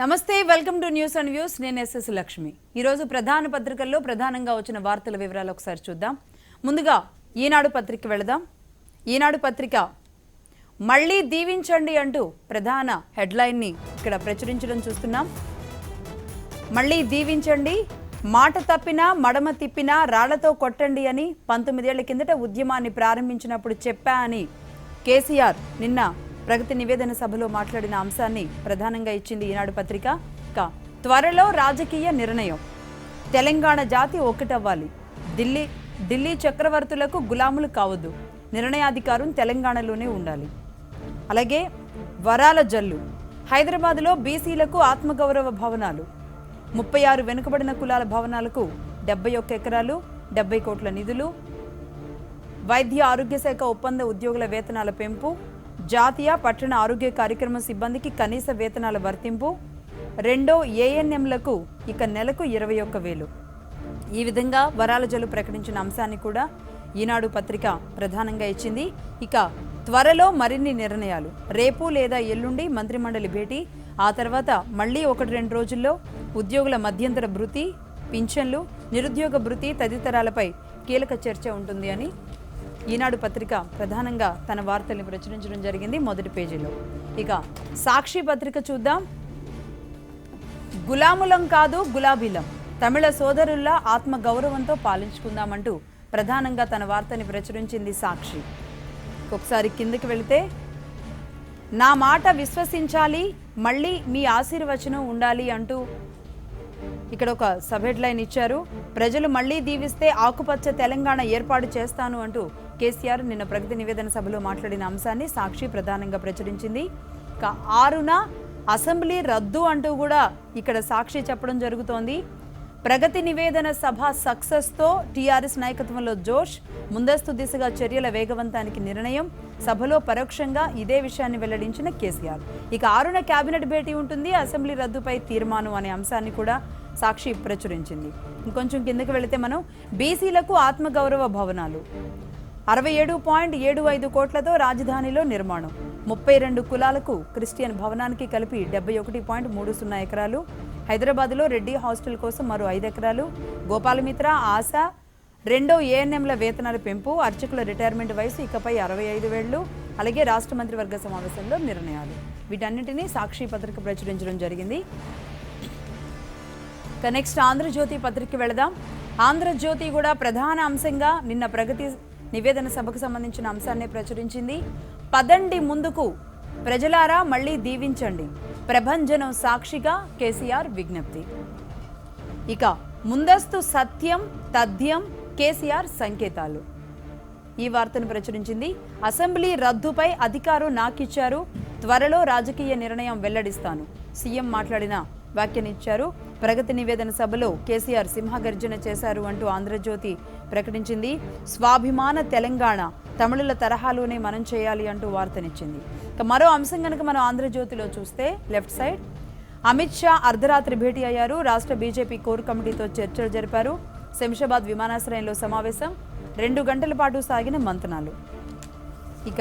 నమస్తే, welcome to news and views. నేను SS Lakshmi. ఈరోజు ప్రధాన పత్రికల్లో ప్రధానంగా వచ్చిన వార్తల వివరాలు ఒకసారి చూద్దాం. ముందుగా ఈనాడు పత్రిక వెళదాం. ఈనాడు పత్రిక మళ్ళీ దీవించండి అంటూ ప్రధాన హెడ్లైన్ని ఇక్కడ ప్రచురించడం చూస్తున్నాం. మళ్ళీ దీవించండి, మాట తప్పినా మడమ తిప్పినా రాళ్లతో కొట్టండి అని 19 ఏళ్ల కిందట ఉద్యమాన్ని ప్రారంభించినప్పుడు చెప్పా అని కేసీఆర్ నిన్న ప్రగతి నివేదన సభలో మాట్లాడిన అంశాన్ని ప్రధానంగా ఇచ్చింది ఈనాడు పత్రిక. త్వరలో రాజకీయ నిర్ణయం, తెలంగాణ జాతి ఒక్కటవ్వాలి, ఢిల్లీ చక్రవర్తులకు గులాములు కావద్దు, నిర్ణయాధికారం తెలంగాణలోనే ఉండాలి. అలాగే వరాల జల్లు, హైదరాబాద్లో బీసీలకు ఆత్మగౌరవ భవనాలు, 36 వెనుకబడిన కులాల భవనాలకు 71 ఎకరాలు, 70 కోట్ల నిధులు, వైద్య ఆరోగ్య శాఖ ఒప్పంద ఉద్యోగుల వేతనాల పెంపు, జాతీయ పట్టణ ఆరోగ్య కార్యక్రమం సిబ్బందికి కనీస వేతనాల వర్తింపు, రెండో ఏఎన్ఎంలకు ఇక నెలకు 21,000. ఈ విధంగా వరాల జల్లు ప్రకటించిన అంశాన్ని కూడా ఈనాడు పత్రిక ప్రధానంగా ఇచ్చింది. ఇక త్వరలో మరిన్ని నిర్ణయాలు, రేపు లేదా ఎల్లుండి మంత్రిమండలి భేటీ, ఆ తర్వాత మళ్ళీ 1-2 రోజుల్లో ఉద్యోగుల మధ్యంతర భృతి, పింఛన్లు, నిరుద్యోగ భృతి తదితరాలపై కీలక చర్చ ఉంటుంది అని ఈనాడు పత్రిక ప్రధానంగా తన వార్తల్ని ప్రచురించడం జరిగింది మొదటి పేజీలో. ఇక సాక్షి పత్రిక చూద్దాం. గులాములం కాదు గులాబీలం, తమిళ సోదరుల్లా ఆత్మ గౌరవంతో పాలించుకుందామంటూ ప్రధానంగా తన వార్తని ప్రచురించింది సాక్షి. ఒకసారి కిందకి వెళితే, నా మాట విశ్వసించాలి, మళ్ళీ మీ ఆశీర్వచనం ఉండాలి అంటూ ఇక్కడ ఒక సబ్ హెడ్లైన్ ఇచ్చారు. ప్రజలు మళ్లీ దీవిస్తే ఆకుపచ్చ తెలంగాణ ఏర్పాటు చేస్తాను అంటూ కేసీఆర్ నిన్న ప్రగతి నివేదన సభలో మాట్లాడిన అంశాన్ని సాక్షి ప్రధానంగా ప్రచురించింది. 6న అసెంబ్లీ రద్దు అంటూ కూడా ఇక్కడ సాక్షి చెప్పడం జరుగుతోంది. ప్రగతి నివేదన సభ సక్సెస్తో టీఆర్ఎస్ నాయకత్వంలో జోష్, ముందస్తు దిశగా చర్యల వేగవంతానికి నిర్ణయం, సభలో పరోక్షంగా ఇదే విషయాన్ని వెల్లడించిన కేసీఆర్. ఇక 6న కేబినెట్ భేటీ ఉంటుంది, అసెంబ్లీ రద్దుపై తీర్మానం అనే అంశాన్ని కూడా సాక్షి ప్రచురించింది. ఇంకొంచెం కిందకి వెళితే మనం బీసీలకు ఆత్మగౌరవ భవనాలు, 67.75 కోట్లతో రాజధానిలో నిర్మాణం, 32 కులాలకు క్రిస్టియన్ భవనానికి కలిపి 71.30 ఎకరాలు, హైదరాబాద్లో రెడ్డి హాస్టల్ కోసం మరో 5 ఎకరాలు, గోపాలమిత్ర, ఆశ, రెండో ఏఎన్ఎంల వేతనాల పెంపు, అర్చకుల రిటైర్మెంట్ వయసు ఇకపై 65 ఏళ్లు, అలాగే రాష్ట్ర మంత్రివర్గ సమావేశంలో నిర్ణయాలు. వీటన్నిటినీ సాక్షి పత్రిక ప్రచురించడం జరిగింది. నెక్స్ట్ ఆంధ్రజ్యోతి పత్రిక వెళదాం. ఆంధ్రజ్యోతి కూడా ప్రధాన అంశంగా నిన్న ప్రగతి నివేదన సభకు సంబంధించిన అంశాన్ని ప్రచురించింది. పదండి ముందుకు, ప్రజలారా మళ్ళీ దీవించండి, ప్రభంజనం సాక్షిగా కేసీఆర్ విజ్ఞప్తి. ఇక ముందస్తు సత్యం తథ్యం, కేసీఆర్ సంకేతాలు, ఈ వార్తను ప్రచురించింది. అసెంబ్లీ రద్దుపై అధికారం నాకిచ్చారు, త్వరలో రాజకీయ నిర్ణయం వెల్లడిస్తాను, సీఎం మాట్లాడిన వ్యాఖ్యానించారు. ప్రగతి నివేదన సభలో కేసీఆర్ సింహగర్జన చేశారు అంటూ ఆంధ్రజ్యోతి ప్రకటించింది. స్వాభిమాన తెలంగాణ తమిళుల తరహాలోనే మనం చేయాలి అంటూ వార్తనిచ్చింది. ఇక మరో అంశం కనుక మనం ఆంధ్రజ్యోతిలో చూస్తే లెఫ్ట్ సైడ్, అమిత్ షా అర్ధరాత్రి భేటీ అయ్యారు, రాష్ట్ర బీజేపీ కోర్ కమిటీతో చర్చలు జరిపారు, శంషాబాద్ విమానాశ్రయంలో సమావేశం, 2 గంటల పాటు సాగిన మంతనాలు. ఇక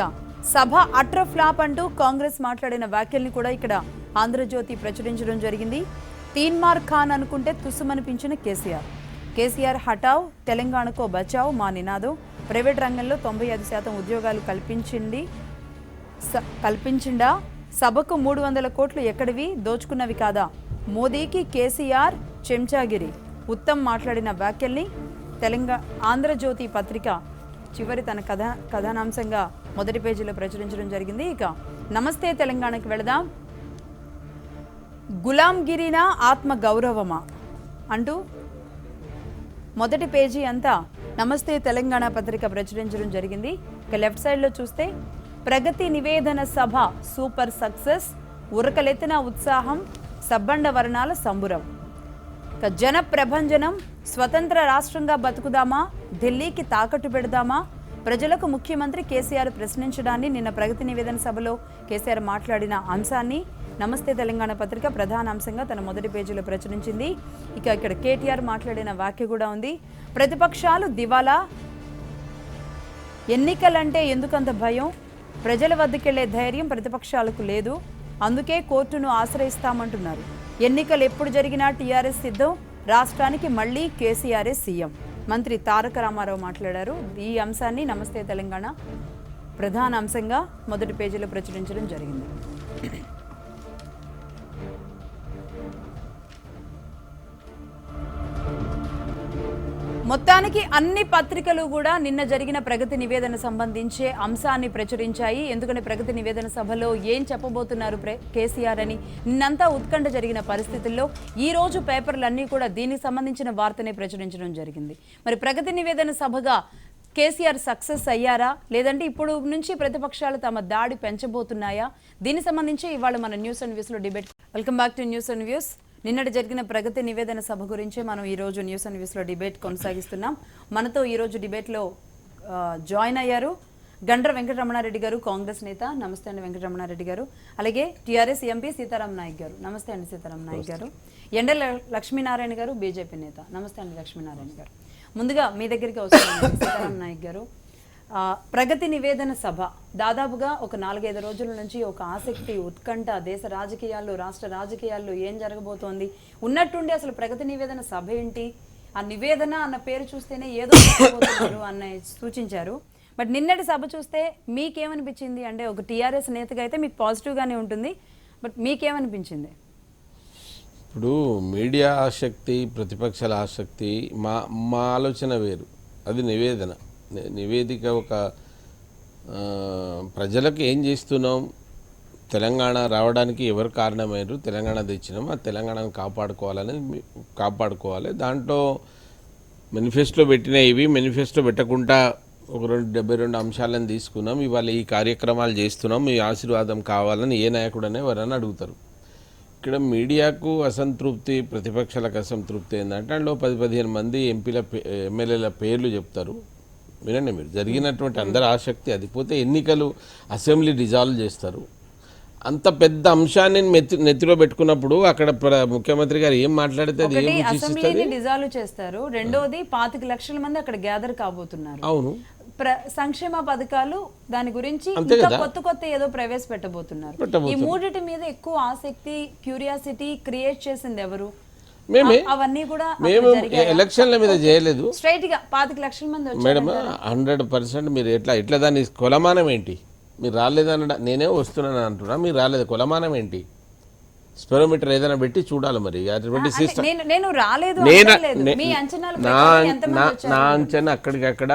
సభ అట్ర ఫ్లాప్ అంటూ కాంగ్రెస్ మాట్లాడిన వ్యాఖ్యల్ని కూడా ఇక్కడ ఆంధ్రజ్యోతి ప్రచురించడం జరిగింది. తీన్మార్ ఖాన్ అనుకుంటే తుస్సుమనిపించిన కేసీఆర్ హటావ్, తెలంగాణకో బచావ్ మా నినాదం, ప్రైవేట్ రంగంలో 95% ఉద్యోగాలు కల్పించిండా, సభకు 300 కోట్లు ఎక్కడివి, దోచుకున్నవి కాదా, మోదీకి కేసీఆర్ చెంచాగిరి, ఉత్తమ్ మాట్లాడిన వ్యాఖ్యల్ని ఆంధ్రజ్యోతి పత్రిక చివరి తన కథానాంశంగా మొదటి పేజీలో ప్రచురించడం జరిగింది. ఇక నమస్తే తెలంగాణకి వెళదాం. గులాంగిరినా ఆత్మ గౌరవమా అంటూ మొదటి పేజీ అంతా నమస్తే తెలంగాణ పత్రిక ప్రచురించడం జరిగింది. ఇక లెఫ్ట్ సైడ్లో చూస్తే, ప్రగతి నివేదన సభ సూపర్ సక్సెస్, ఉరకలెత్తిన ఉత్సాహం, సబ్బండ వర్ణాల సంబురం, ఇక జన ప్రభంజనం, స్వతంత్ర రాష్ట్రంగా బతుకుదామా, ఢిల్లీకి తాకట్టు పెడదామా, ప్రజలకు ముఖ్యమంత్రి కేసీఆర్ ప్రశ్నించడాన్ని నిన్న ప్రగతి నివేదన సభలో కేసీఆర్ మాట్లాడిన అంశాన్ని నమస్తే తెలంగాణ పత్రిక ప్రధాన అంశంగా తన మొదటి పేజీలో ప్రచురించింది. ఇక ఇక్కడ కేటీఆర్ మాట్లాడిన వ్యాఖ్య కూడా ఉంది. ప్రతిపక్షాలు దివాలా, ఎన్నికలంటే ఎందుకంత భయం, ప్రజల వద్దకెళ్లే ధైర్యం ప్రతిపక్షాలకు లేదు, అందుకే కోర్టును ఆశ్రయిస్తామంటున్నారు. ఎన్నికలు ఎప్పుడు జరిగినా టీఆర్ఎస్ సిద్ధం, రాష్ట్రానికి మళ్లీ కేసీఆర్ఏ సీఎం. మంత్రి తారక రామారావు మాట్లాడారు. ఈ అంశాన్ని నమస్తే తెలంగాణ ప్రధాన అంశంగా మొదటి పేజీలో ప్రచురించడం జరిగింది. మొత్తానికి అన్ని పత్రికలు కూడా నిన్న జరిగిన ప్రగతి నివేదన సంబంధించే అంశాన్ని ప్రచురించాయి. ఎందుకంటే ప్రగతి నివేదన సభలో ఏం చెప్పబోతున్నారు కేసీఆర్ అని నిన్నంతా ఉత్కంఠ జరిగిన పరిస్థితుల్లో ఈ రోజు పేపర్లన్నీ కూడా దీనికి సంబంధించిన వార్తనే ప్రచురించడం జరిగింది. మరి ప్రగతి నివేదన సభగా కేసీఆర్ సక్సెస్ అయ్యారా, లేదంటే ఇప్పుడు నుంచి ప్రతిపక్షాలు తమ దాడి పెంచబోతున్నాయా? దీనికి సంబంధించి ఇవాళ మన న్యూస్ అండ్ వ్యూస్ లో debate. Welcome back to news and views. నిన్నటి జరిగిన ప్రగతి నివేదన సభ గురించి మనం ఈరోజు న్యూస్ అండ్ వ్యూస్లో డిబేట్ కొనసాగిస్తున్నాం. మనతో ఈరోజు డిబేట్లో జాయిన్ అయ్యారు గండ్ర వెంకటరమణారెడ్డి గారు, కాంగ్రెస్ నేత. నమస్తే అండి వెంకటరమణారెడ్డి గారు. అలాగే టీఆర్ఎస్ ఎంపీ సీతారాం నాయక్ గారు. నమస్తే అండి సీతారాం నాయక్ గారు. ఎండల లక్ష్మీనారాయణ గారు, బీజేపీ నేత. నమస్తే అండి లక్ష్మీనారాయణ గారు. ముందుగా మీ దగ్గరికి వస్తున్నాను సీతారాం నాయక్ గారు. ప్రగతి నివేదన సభ దాదాపుగా ఒక 4-5 రోజుల నుంచి ఒక ఆసక్తి, ఉత్కంఠ, దేశ రాజకీయాల్లో, రాష్ట్ర రాజకీయాల్లో ఏం జరగబోతోంది ఉన్నట్టుండి అసలు ప్రగతి నివేదన సభ ఏంటి, ఆ నివేదన అన్న పేరు చూస్తేనే ఏదో చెప్పబోతున్నారు అన్న సూచించారు. బట్ నిన్నటి సభ చూస్తే మీకేమనిపించింది? అంటే ఒక టీఆర్ఎస్ నేతగా అయితే మీకు పాజిటివ్గానే ఉంటుంది, బట్ మీకేమనిపించింది? ఇప్పుడు మీడియా ఆసక్తి, ప్రతిపక్షాల ఆసక్తి, మా ఆలోచన వేరు. అది నివేదిక ఒక ప్రజలకు ఏం చేస్తున్నాం, తెలంగాణ రావడానికి ఎవరు కారణమయ్యారు, తెలంగాణ తెచ్చినాం, ఆ తెలంగాణను కాపాడుకోవాలి. దాంట్లో మేనిఫెస్టో మేనిఫెస్టో పెట్టకుండా ఒక 72 అంశాలను తీసుకున్నాం. ఇవాళ ఈ కార్యక్రమాలు చేస్తున్నాం, మీ ఆశీర్వాదం కావాలని ఏ నాయకుడనే ఎవరని అడుగుతారు. ఇక్కడ మీడియాకు అసంతృప్తి, ప్రతిపక్షాలకు అసంతృప్తి ఏంటంటే అందులో 10-15 మంది ఎమ్మెల్యేల పేర్లు చెప్తారు. వినండి మీరు, జరిగినటువంటి అందరి ఆసక్తి అది. పోతే ఎన్నికలు, అసెంబ్లీ డిజాల్వ్ చేస్తారు. అంత పెద్ద అంశాన్ని నెత్తిలో పెట్టుకున్నప్పుడు అక్కడ ముఖ్యమంత్రి గారు ఏం మాట్లాడితే అసెంబ్లీని డిజాల్వ్ చేస్తారు. రెండోది 25 లక్షల మంది అక్కడ గ్యాదర్ కాబోతున్నారు. అవును, సంక్షేమ పథకాలు దాని గురించి కొత్త ఏదో ప్రవేశపెట్టబోతున్నారు. ఈ మూడిటి మీద ఎక్కువ ఆసక్తి, క్యూరియాసిటీ క్రియేట్ చేసింది ఎవరు? అవన్నీ కూడా మేము ఎలక్షన్ల మీద చేయలేదు. స్ట్రైట్ గా 25 లక్షల మంది మేడం 100%. మీరు ఎట్లా దాని కొలమానం ఏంటి? మీరు రాలేదన్న, నేనే వస్తున్నాను అంటున్నా, మీరు రాలేదు, కొలమానం ఏంటి? స్పెరోమీటర్ ఏదైనా పెట్టి చూడాలి. మరి అటువంటి సిస్టమ్ నా అంచనా అక్కడికక్కడ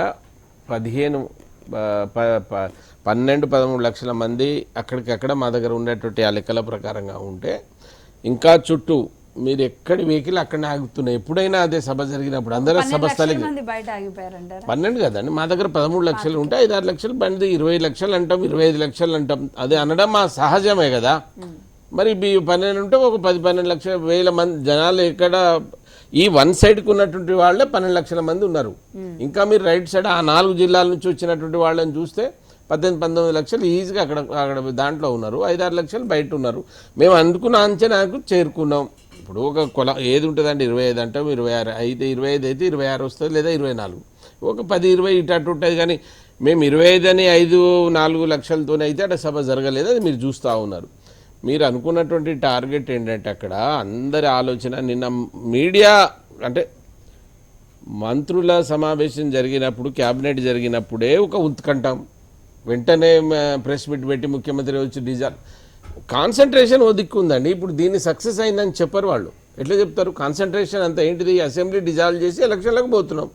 12-13 లక్షల మంది అక్కడికక్కడ మా దగ్గర ఉండేటువంటి ఆ లెక్కల ప్రకారంగా ఉంటే, ఇంకా చుట్టూ మీరు ఎక్కడి వెహికల్ అక్కడనే ఆగుతున్నాయి. ఎప్పుడైనా అదే సభ జరిగినప్పుడు అందరూ సభ స్థలికి 12 కదండి, మా దగ్గర 13 లక్షలు ఉంటే 5-6 లక్షలు బండి, 20 లక్షలు అంటాం, 25 లక్షలు అంటాం. అదే అనడం మా సహజమే కదా. మరి 12 ఉంటే ఒక 10-12 లక్షల వేల మంది జనాలు ఎక్కడ ఈ వన్ సైడ్కి ఉన్నటువంటి వాళ్ళే 12 లక్షల మంది ఉన్నారు. ఇంకా మీరు రైట్ సైడ్ ఆ 4 జిల్లాల నుంచి వచ్చినటువంటి వాళ్ళని చూస్తే 18-19 లక్షలు ఈజీగా అక్కడ దాంట్లో ఉన్నారు. 5-6 లక్షలు బయట ఉన్నారు. మేము అనుకున్న అంచనాకు చేరుకున్నాం. ఇప్పుడు ఒక ఏది ఉంటుందండి, 25 అంటాం, 26 అయితే 25 అయితే 26 వస్తుంది, లేదా 24, ఒక 10-20 ఇటు అటు ఉంటుంది. కానీ మేము 25 అని 5-4 లక్షలతోనే అయితే అక్కడ సభ జరగలేదు. అది మీరు చూస్తూ ఉన్నారు. మీరు అనుకున్నటువంటి టార్గెట్ ఏంటంటే అక్కడ అందరి ఆలోచన, నిన్న మీడియా అంటే మంత్రుల సమావేశం జరిగినప్పుడు, క్యాబినెట్ జరిగినప్పుడే ఒక ఉత్కంఠం, వెంటనే ప్రెస్ మీట్ పెట్టి ముఖ్యమంత్రి వచ్చి డిజాల్వ్. కాన్సన్ట్రేషన్ ఓ దిక్కు ఉందండి. ఇప్పుడు దీన్ని సక్సెస్ అయిందని చెప్పరు వాళ్ళు. ఎట్లా చెప్తారు? కాన్సన్ట్రేషన్ అంతా ఏంటిది? అసెంబ్లీ డిజాల్వ్ చేసి ఎలక్షన్లకు పోతున్నాం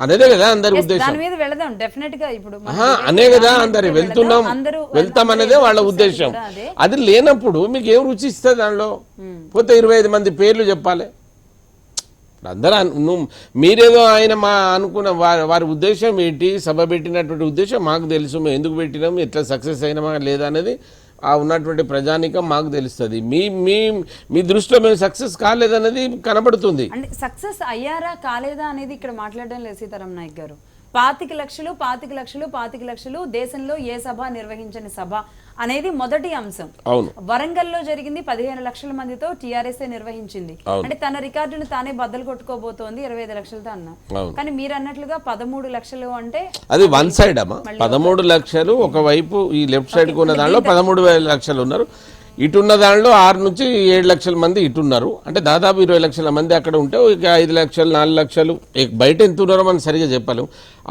అనేదే కదా అందరి ఉద్దేశం. అనే కదా అందరు వెళ్తాం అనేదే వాళ్ళ ఉద్దేశం. అది లేనప్పుడు మీకు ఏం రుచి ఇస్తుంది దానిలో? పోతే 25 మంది పేర్లు చెప్పాలి. అందరూ మీరేదో ఆయన మా అనుకున్న వారి ఉద్దేశం ఏంటి, సభ పెట్టినటువంటి ఉద్దేశం మాకు తెలుసు. మేము ఎందుకు పెట్టినాము, ఎట్లా సక్సెస్ అయినామా లేదా అనేది ఆ ఉన్నటువంటి ప్రజానికం మాకు తెలుస్తుంది. మీ దృష్టిలో మేము సక్సెస్ కాలేదనేది కనబడుతుంది. అంటే సక్సెస్ అయ్యారా కాలేదా అనేది ఇక్కడ మాట్లాడడం లేదు సీతారాం నాయక్ గారు. 25 లక్షలు దేశంలో ఏ సభ నిర్వహించని సభ అనేది మొదటి అంశం. అవును, వరంగల్లో జరిగింది 15 లక్షల మందితో టీఆర్ఎస్ నిర్వహించింది. అంటే తన రికార్డును తానే బద్దలు కొట్టుకోబోతోంది 25 లక్షలతో అన్నా. కానీ మీరు అన్నట్లుగా 13 లక్షలు అంటే అది వన్ సైడ్ అమ్మా. 13 లక్షలు ఒకవైపు ఈ లెఫ్ట్ సైడ్ ఉన్న దానిలో 13 లక్షలు ఉన్నారు. ఇటున్న దానిలో 6 నుంచి 7 లక్షల మంది ఇటున్నారు. అంటే దాదాపు 20 లక్షల మంది అక్కడ ఉంటే ఇక 5 లక్షలు 4 లక్షలు బయట ఎంత ఉన్నారో మనం సరిగా చెప్పలేం.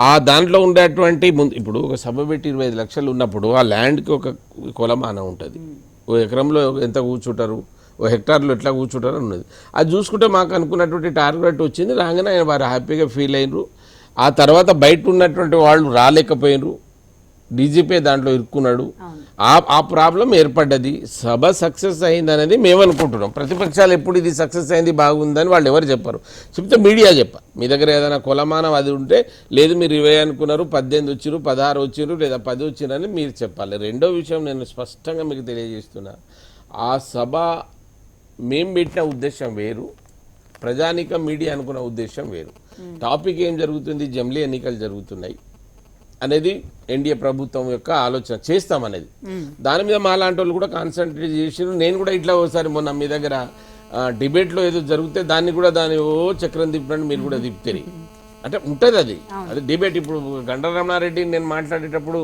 ఆ దాంట్లో ఉండేటువంటి ఇప్పుడు ఒక సభ పెట్టి 25 లక్షలు ఉన్నప్పుడు ఆ ల్యాండ్కి ఒక కొలమానం ఉంటుంది. ఓ ఎకరంలో ఎంత కూర్చుంటారు, ఓ హెక్టార్లో ఎట్లా కూర్చుంటారు ఉన్నది. అది చూసుకుంటే మాకు అనుకున్నటువంటి టార్గెట్ వచ్చింది. రాగానే ఆయన వారు హ్యాపీగా ఫీల్ అయినరు. ఆ తర్వాత బయట ఉన్నటువంటి వాళ్ళు రాలేకపోయినరు. డీజీపీ దాంట్లో ఇరుక్కున్నాడు. ఆ ప్రాబ్లం ఏర్పడ్డది. సభ సక్సెస్ అయింది అనేది మేము అనుకుంటున్నాం. ప్రతిపక్షాలు ఎప్పుడు ఇది సక్సెస్ అయింది బాగుందని వాళ్ళు ఎవరు చెప్పారు. చెప్తే మీడియా మీ దగ్గర ఏదైనా కొలమానం అది ఉంటే లేదు మీరు 20 అనుకున్నారు, 18 వచ్చిరు, 16 వచ్చిరు, లేదా 10 వచ్చిరని మీరు చెప్పాలి. రెండో విషయం నేను స్పష్టంగా మీకు తెలియజేస్తున్నా, ఆ సభ మేము పెట్టిన ఉద్దేశం వేరు, ప్రజానికం మీడియా అనుకున్న ఉద్దేశం వేరు. టాపిక్ ఏం జరుగుతుంది, జమిలీ ఎన్నికలు జరుగుతున్నాయి అనేది ఎన్డీఏ ప్రభుత్వం యొక్క ఆలోచన చేస్తామనేది. దాని మీద మాలాంటి వాళ్ళు కూడా కాన్సన్ట్రేట్ చేసారు. నేను కూడా ఇట్లా ఒకసారి మొన్న మీ దగ్గర డిబేట్లో ఏదో జరిగితే దాన్ని చక్రం తిప్పినట్టు మీరు కూడా తిప్పుతారు. అంటే ఉంటుంది అది డిబేట్. ఇప్పుడు గంటా రమణారెడ్డి నేను మాట్లాడేటప్పుడు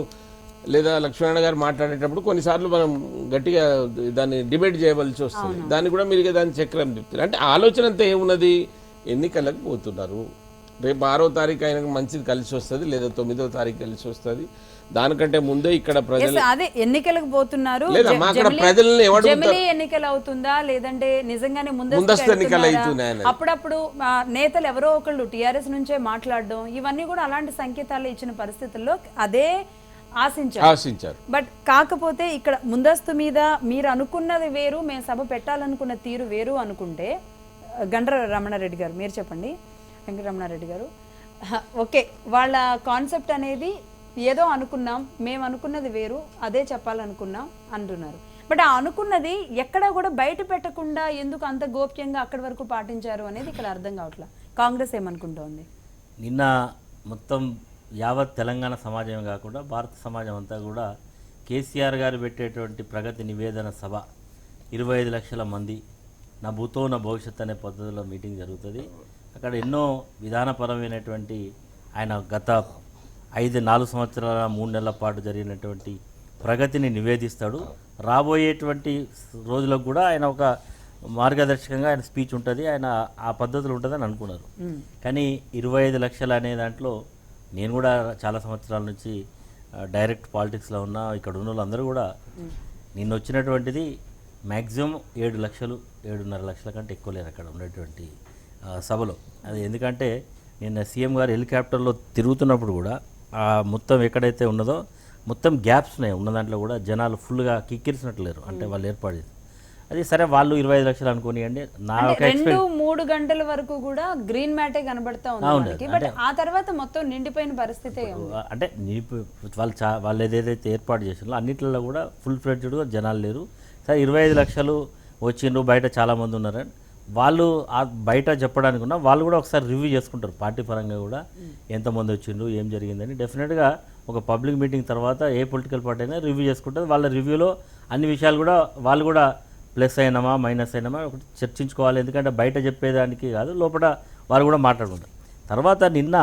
లేదా లక్ష్మణ గారు మాట్లాడేటప్పుడు కొన్నిసార్లు మనం గట్టిగా దాన్ని డిబేట్ చేయవలసి వస్తుంది. దాన్ని కూడా మీరు దాన్ని చక్రం తిప్పుతారు. అంటే ఆలోచన అంతా ఏమున్నది, ఎన్నికలకు పోతున్నారు. రేపు 6వ తారీఖు ఆయనకు మంచిది కలిసి వస్తుంది, లేదా 9వ తారీఖు కలిసి వస్తుంది. దానికంటే ముందే ఇక్కడ ప్రజలు అదే ఎన్నికలకు పోతున్నారు. లేదా మా అక్కడ ప్రజల్ని ఎన్నికలు అవుతుందా లేదంటే నిజంగానే ముందస్తు ఎన్నికలు అవుతున్నాయని అప్పుడప్పుడు నేతలు ఎవరో ఒకళ్ళు టీఆర్ఎస్ నుంచే మాట్లాడడం, ఇవన్నీ కూడా అలాంటి సంకేతాలు ఇచ్చిన పరిస్థితుల్లో అదే ఆశించారు. బట్ కాకపోతే ఇక్కడ ముందస్తు మీద మీరు అనుకున్నది వేరు, మేము సభ పెట్టాలనుకున్న తీరు వేరు అనుకుంటే, గంటా రమణారెడ్డి గారు మీరు చెప్పండి. వెంకటరమణారెడ్డి గారు, ఓకే వాళ్ళ కాన్సెప్ట్ అనేది ఏదో అనుకున్నాం, మేము అనుకున్నది వేరు, అదే చెప్పాలనుకున్నాం అంటున్నారు. బట్ ఆ అనుకున్నది ఎక్కడ కూడా బయట పెట్టకుండా ఎందుకు అంత గోప్యంగా అక్కడి వరకు పాటించారు అనేది ఇక్కడ అర్థం కావట్లా. కాంగ్రెస్ ఏమనుకుంటోంది? నిన్న మొత్తం యావత్ తెలంగాణ సమాజమే కాకుండా భారత సమాజం అంతా కూడా కేసీఆర్ గారు పెట్టేటువంటి ప్రగతి నివేదన సభ 25 లక్షల మంది నా భూతో నా భవిష్యత్ అనే పద్ధతిలో మీటింగ్ జరుగుతుంది. అక్కడ ఎన్నో విధానపరమైనటువంటి ఆయన గత 4 సంవత్సరాల 3 నెలల పాటు జరిగినటువంటి ప్రగతిని నివేదిస్తాడు. రాబోయేటువంటి రోజులకు కూడా ఆయన ఒక మార్గదర్శకంగా ఆయన స్పీచ్ ఉంటుంది, ఆయన ఆ పద్ధతులు ఉంటుందని అనుకున్నారు. కానీ 25 లక్షలు అనే దాంట్లో నేను కూడా చాలా సంవత్సరాల నుంచి డైరెక్ట్ పాలిటిక్స్లో ఉన్నా. ఇక్కడ ఉన్న వాళ్ళందరూ కూడా నిన్న వచ్చినటువంటిది మ్యాక్సిమం 7 లక్షలు 7.5 లక్షల కంటే ఎక్కువ లేరు అక్కడ ఉన్నటువంటి సభలో. అది ఎందుకంటే నిన్న సీఎం గారు హెలికాప్టర్లో తిరుగుతున్నప్పుడు కూడా మొత్తం ఎక్కడైతే ఉన్నదో మొత్తం గ్యాప్స్ ఉన్నాయి. ఉన్న దాంట్లో కూడా జనాలు ఫుల్గా కిక్కిరిసినట్లు లేరు. అంటే వాళ్ళు ఏర్పాటు చేసి అది సరే వాళ్ళు 25 లక్షలు అనుకోనియండి. నా ఒక 2-3 గంటల వరకు కూడా గ్రీన్ మ్యాటే కనబడతా ఉంది. బట్ ఆ తర్వాత మొత్తం నిండిపోయిన పరిస్థితి. అంటే వాళ్ళు ఏదైతే ఏర్పాటు చేసినారో అన్నింటిలో కూడా ఫుల్ ఫ్లెడ్జ్డ్గా జనాలు లేరు. సరే 25 లక్షలు వచ్చిండ్రు, బయట చాలామంది ఉన్నారని వాళ్ళు బయట చెప్పడానికి ఉన్నా వాళ్ళు కూడా ఒకసారి రివ్యూ చేసుకుంటారు. పార్టీ పరంగా కూడా ఎంతమంది వచ్చిండ్రు, ఏం జరిగిందని డెఫినెట్గా ఒక పబ్లిక్ మీటింగ్ తర్వాత ఏ పొలిటికల్ పార్టీ అయినా రివ్యూ చేసుకుంటుంది. వాళ్ళ రివ్యూలో అన్ని విషయాలు కూడా వాళ్ళు కూడా ప్లస్ అయినామా మైనస్ అయినామా ఒకటి చర్చించుకోవాలి. ఎందుకంటే బయట చెప్పేదానికి కాదు, లోపల వారు కూడా మాట్లాడుకుంటారు. తర్వాత నిన్న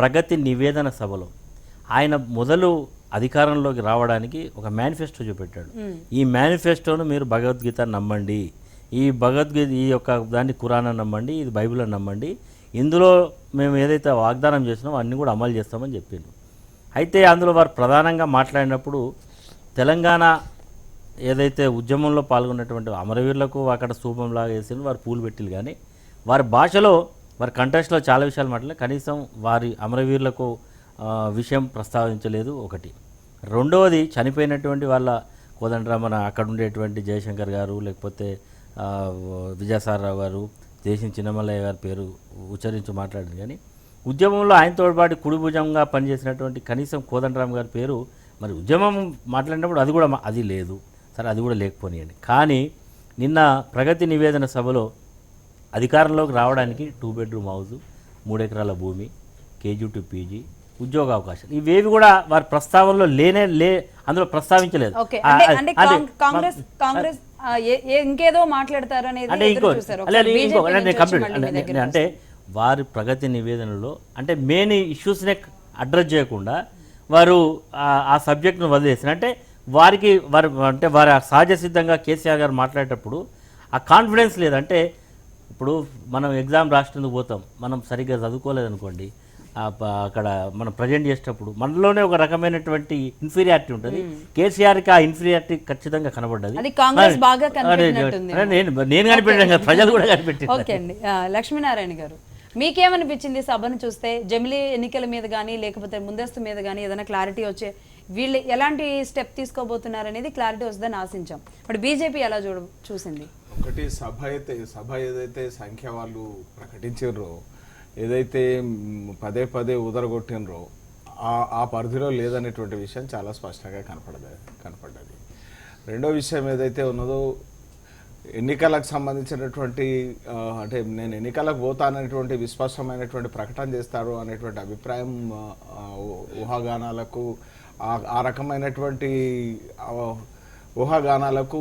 ప్రగతి నివేదన సభలో ఆయన మొదలు అధికారంలోకి రావడానికి ఒక మేనిఫెస్టో చూపెట్టాడు. ఈ మేనిఫెస్టోను మీరు భగవద్గీత నమ్మండి, ఈ భగవద్గీత ఈ యొక్క దాన్ని ఖురాన్ నమ్మండి, ఇది బైబిల్ నమ్మండి, ఇందులో మేము ఏదైతే వాగ్దానం చేసినామో అన్నీ కూడా అమలు చేస్తామని చెప్పిండు. అయితే అందులో వారు ప్రధానంగా మాట్లాడినప్పుడు తెలంగాణ ఏదైతే ఉద్యమంలో పాల్గొన్నటువంటి అమరవీరులకు అక్కడ స్తూపంలాగా వేసిండ్రు, వారు పూలు పెట్టిలు. కానీ వారి భాషలో వారి కంటెస్ట్లో చాలా విషయాలు మాట్లాడలేదు. కనీసం వారి అమరవీరులకు విషయం ప్రస్తావించలేదు. ఒకటి. రెండవది చనిపోయినటువంటి వాళ్ళ కోదండరామన్ అక్కడ ఉండేటువంటి జయశంకర్ గారు, లేకపోతే విజయసాయిరావు గారు, దేశం చిన్నమల్లయ్య గారి పేరు ఉచ్చరించి మాట్లాడింది. కానీ ఉద్యమంలో ఆయనతో పాటు కుడిభుజంగా పనిచేసినటువంటి కనీసం కోదండరామ్ గారి పేరు మరి ఉద్యమం మాట్లాడినప్పుడు అది లేదు. సరే అది కూడా లేకపోనియండి. కానీ నిన్న ప్రగతి నివేదన సభలో అధికారంలోకి రావడానికి 2 బెడ్రూమ్ హౌస్, 3 ఎకరాల భూమి, కేజీ టు పీజీ, ఉద్యోగ అవకాశాలు ఇవేవి కూడా వారి ప్రస్తావనలో అందులో ప్రస్తావించలేదు. ఇంకేదో మాట్లాడతారు అంటే వారి ప్రగతి నివేదనలో అంటే మెయిన్ ఇష్యూస్నే అడ్రస్ చేయకుండా వారు ఆ సబ్జెక్ట్ను వదిలేసిన. అంటే వారి సహజ సిద్ధంగా కేసీఆర్ గారు మాట్లాడేటప్పుడు ఆ కాన్ఫిడెన్స్ లేదు. అంటే ఇప్పుడు మనం ఎగ్జామ్ రాసేందుకు పోతాం, మనం సరిగ్గా చదువుకోలేదనుకోండి, అక్కడ మనం ప్రజెంట్ చేసేటప్పుడు మనలోనే ఒక రకమైనటువంటి ఇన్ఫీరియారిటీ ఉంటుంది. కేసీఆర్కి ఆ ఇన్ఫీరియారిటీ ఖచ్చితంగా కనబడ్డది. అది కాంగ్రెస్ బాగా కనిపెట్టినట్టుంది. నేను కనిపెట్టాను కదా, ప్రజలు కూడా కనిపెట్టారు. ఓకే అండి, లక్ష్మీనారాయణ గారు మీకేమనిపించింది సభను చూస్తే? జమిలీ ఎన్నికల మీద కానీ లేకపోతే ముందస్తు మీద కానీ ఏదైనా క్లారిటీ వచ్చే వీళ్ళు ఎలాంటి స్టెప్ తీసుకోబోతున్నారు అనేది క్లారిటీ వస్తుందని ఆశించాం. ఇప్పుడు బీజేపీ ఎలా చూసింది? ఒకటి సభ ఏదైతే సంఖ్య వాళ్ళు ప్రకటించారో, ఏదైతే పదే పదే ఉదరగొట్టినరో ఆ పరిధిలో లేదనేటువంటి విషయం చాలా స్పష్టంగా కనపడ్డది. రెండో విషయం ఏదైతే ఉన్నదో, ఎన్నికలకు సంబంధించినటువంటి అంటే నేను ఎన్నికలకు పోతాననేటువంటి విస్పష్టమైనటువంటి ప్రకటన చేస్తారు అనేటువంటి అభిప్రాయం ఊహాగానాలకు ఆ రకమైనటువంటి ఊహాగానాలకు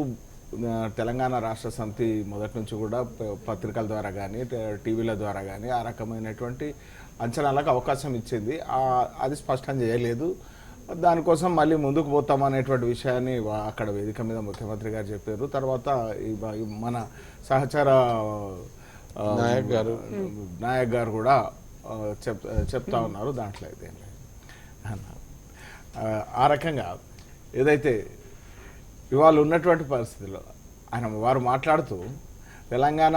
తెలంగాణ రాష్ట్ర సమితి మొదటి నుంచి కూడా పత్రికల ద్వారా కానీ టీవీల ద్వారా కానీ ఆ రకమైనటువంటి అంచనాలకు అవకాశం ఇచ్చింది. అది స్పష్టం చేయలేదు. దానికోసం మళ్ళీ ముందుకు పోతామనేటువంటి విషయాన్ని అక్కడ వేదిక మీద ముఖ్యమంత్రి గారు చెప్పారు. తర్వాత మన సహచర నాయక్ గారు కూడా చెప్తా ఉన్నారు. దాంట్లో అయితే ఆ రకంగా ఏదైతే ఇవాళ ఉన్నటువంటి పరిస్థితుల్లో వారు మాట్లాడుతూ తెలంగాణ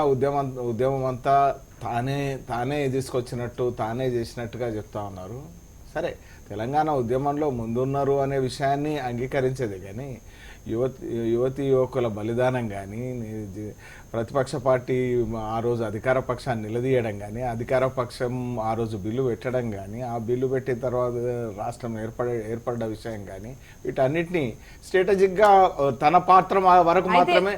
ఉద్యమం అంతా తానే తీసుకొచ్చినట్టు తానే చేసినట్టుగా చెప్తా ఉన్నారు. సరే, తెలంగాణ ఉద్యమంలో ముందున్నారు అనే విషయాన్ని అంగీకరించేది, కానీ యువతి యువకుల బలిదానం కానీ, ప్రతిపక్ష పార్టీ ఆ రోజు అధికార పక్షాన్ని నిలదీయడం కానీ, అధికార పక్షం ఆ రోజు బిల్లు పెట్టడం కానీ, ఆ బిల్లు పెట్టిన తర్వాత రాష్ట్రం ఏర్పడ్డ విషయం కానీ, వీటన్నిటినీ స్ట్రాటజిక్గా తన పాత్ర వరకు మాత్రమే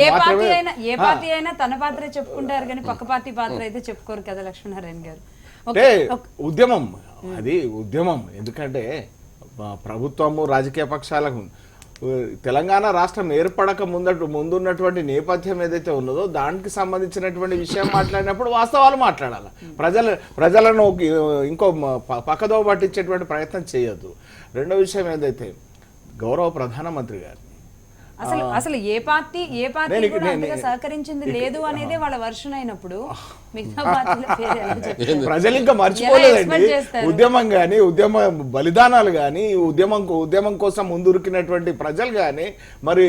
ఏ పార్టీ అయినా తన పాత్రే చెప్పుకుంటారు కానీ పక్క పార్టీ పాత్ర అయితే చెప్పుకోరు కదా లక్ష్మీనారాయణ గారు. అంటే ఉద్యమం, అది ఉద్యమం. ఎందుకంటే ప్రభుత్వము రాజకీయ పక్షాలకు తెలంగాణ రాష్ట్రం ఏర్పడక ముందున్నటువంటి నేపథ్యం ఏదైతే ఉన్నదో దానికి సంబంధించినటువంటి విషయం మాట్లాడినప్పుడు వాస్తవాలు మాట్లాడాలి. ప్రజలను ఇంకో పక్కదో పట్టించేటువంటి ప్రయత్నం చేయొద్దు. రెండో విషయం ఏదైతే గౌరవ ప్రధానమంత్రి గారు అసలు ఏ పార్టీ కూడా అంతగా సహకరించింది లేదు అనేది వాళ్ళ వర్షన్ అయినప్పుడు మిగతా పార్టీల ప్రజలు ఇంకా మర్చిపోలేదండి. ఉద్యమం కానీ, ఉద్యమ బలిదానాలు కానీ, ఉద్యమం కోసం ముందురికినటువంటి ప్రజలు కానీ, మరి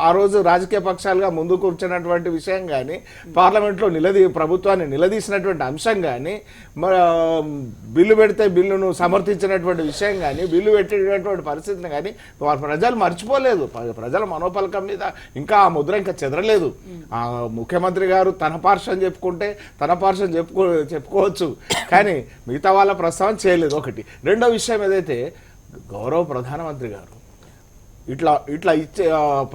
ఆ రోజు రాజకీయ పక్షాలుగా ముందుకు వచ్చినటువంటి విషయం కానీ, పార్లమెంట్లో ప్రభుత్వాన్ని నిలదీసినటువంటి అంశం కానీ, బిల్లు పెడితే బిల్లును సమర్థించినటువంటి విషయం కానీ, బిల్లు పెట్టేటటువంటి పరిస్థితిని కానీ ప్రజలు మర్చిపోలేదు. ప్రజల మనోపలకం మీద ఇంకా ఆ ముద్ర ఇంకా చెదరలేదు. ఆ ముఖ్యమంత్రి గారు తన పార్శ్వం చెప్పుకుంటే తన పార్శ్వం చెప్పుకోవచ్చు, కానీ మిగతా వాళ్ళ ప్రస్తావన చేయలేదు. ఒకటి. రెండో విషయం ఏదైతే గౌరవ ప్రధానమంత్రి గారు ఇట్లా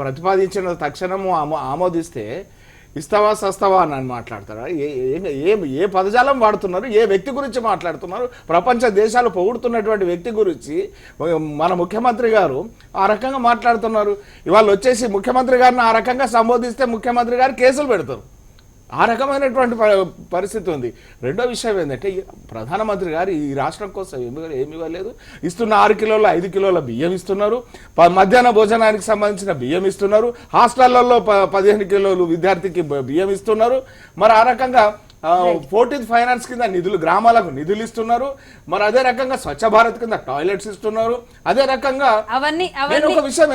ప్రతిపాదించిన తక్షణము ఆమోదిస్తే ఇస్తావా సస్తావా అని మాట్లాడతారా? ఏ పదజాలం వాడుతున్నారు? ఏ వ్యక్తి గురించి మాట్లాడుతున్నారు? ప్రపంచ దేశాలు పొగుడుతున్నటువంటి వ్యక్తి గురించి మన ముఖ్యమంత్రి గారు ఆ రకంగా మాట్లాడుతున్నారు. ఇవాళ వచ్చేసి ముఖ్యమంత్రి గారిని ఆ రకంగా సంబోధిస్తే ముఖ్యమంత్రి గారు కేసులు పెడతారు. ఆ రకమైనటువంటి పరిస్థితి ఉంది. రెండో విషయం ఏంటంటే ప్రధానమంత్రి గారు ఈ రాష్ట్రం కోసం ఏమి ఇవ్వలేదు. ఇస్తున్న 6 కిలోల 5 కిలోల బియ్యం ఇస్తున్నారు. మధ్యాహ్న భోజనానికి సంబంధించిన బియ్యం ఇస్తున్నారు. హాస్టళ్లలో 15 కిలోలు విద్యార్థికి బియ్యం ఇస్తున్నారు. మరి ఆ రకంగా 14th ఫైనాన్స్ కింద గ్రామాలకు నిధులు ఇస్తున్నారు. మరి అదే రకంగా స్వచ్ఛ భారత్ కింద టాయిలెట్స్ ఇస్తున్నారు. అదే రకంగా ఒక విషయం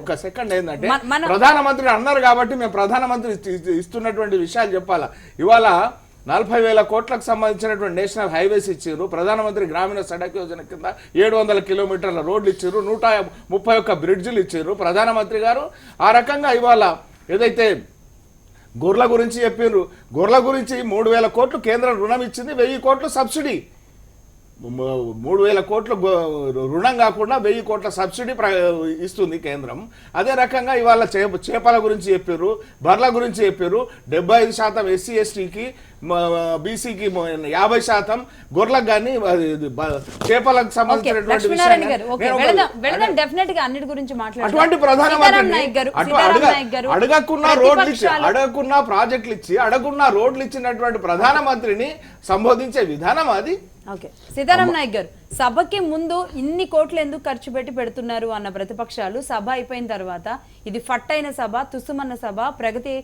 ఒక్క సెకండ్ ఏంటంటే ప్రధానమంత్రి అన్నారు కాబట్టి మేము ప్రధానమంత్రి ఇస్తున్నటువంటి విషయాలు చెప్పాలా. ఇవాళ 40,000 కోట్లకు సంబంధించినటువంటి నేషనల్ హైవేస్ ఇచ్చారు. ప్రధానమంత్రి గ్రామీణ సడక్ యోజన కింద 700 కిలోమీటర్ల రోడ్లు ఇచ్చారు. 131 బ్రిడ్జిలు ఇచ్చారు ప్రధానమంత్రి గారు. ఆ రకంగా ఇవాళ ఏదైతే గొర్రెల గురించి చెప్పారు, గొర్రెల గురించి 3,000 కోట్లు కేంద్రం రుణం ఇచ్చింది, 1,000 కోట్లు సబ్సిడీ. 3,000 కోట్ల రుణం కాకుండా 1,000 కోట్ల సబ్సిడీ ఇస్తుంది కేంద్రం. అదే రకంగా ఇవాళ చేపల గురించి చెప్పారు, బర్ల గురించి చెప్పారు. 75% ఎస్సీ ఎస్టీకి, బీసీకి 50%, గొర్రెలకు కానీ చేపలకు సంబంధించినటువంటి అటువంటి ప్రధానమంత్రిని అడగకున్నా ప్రాజెక్టులు ఇచ్చి అడగకున్నా రోడ్లు ఇచ్చినటువంటి ప్రధానమంత్రిని సంబోధించే విధానం అది. ఓకే, సీతారాం నాయక్ గారు, సభకి ముందు ఇన్ని కోట్లు ఎందుకు ఖర్చు పెడుతున్నారు అన్న ప్రతిపక్షాలు సభ అయిపోయిన తర్వాత ఇది ఫట్టైన సభ, తుస్సుమన్న సభ, ప్రగతి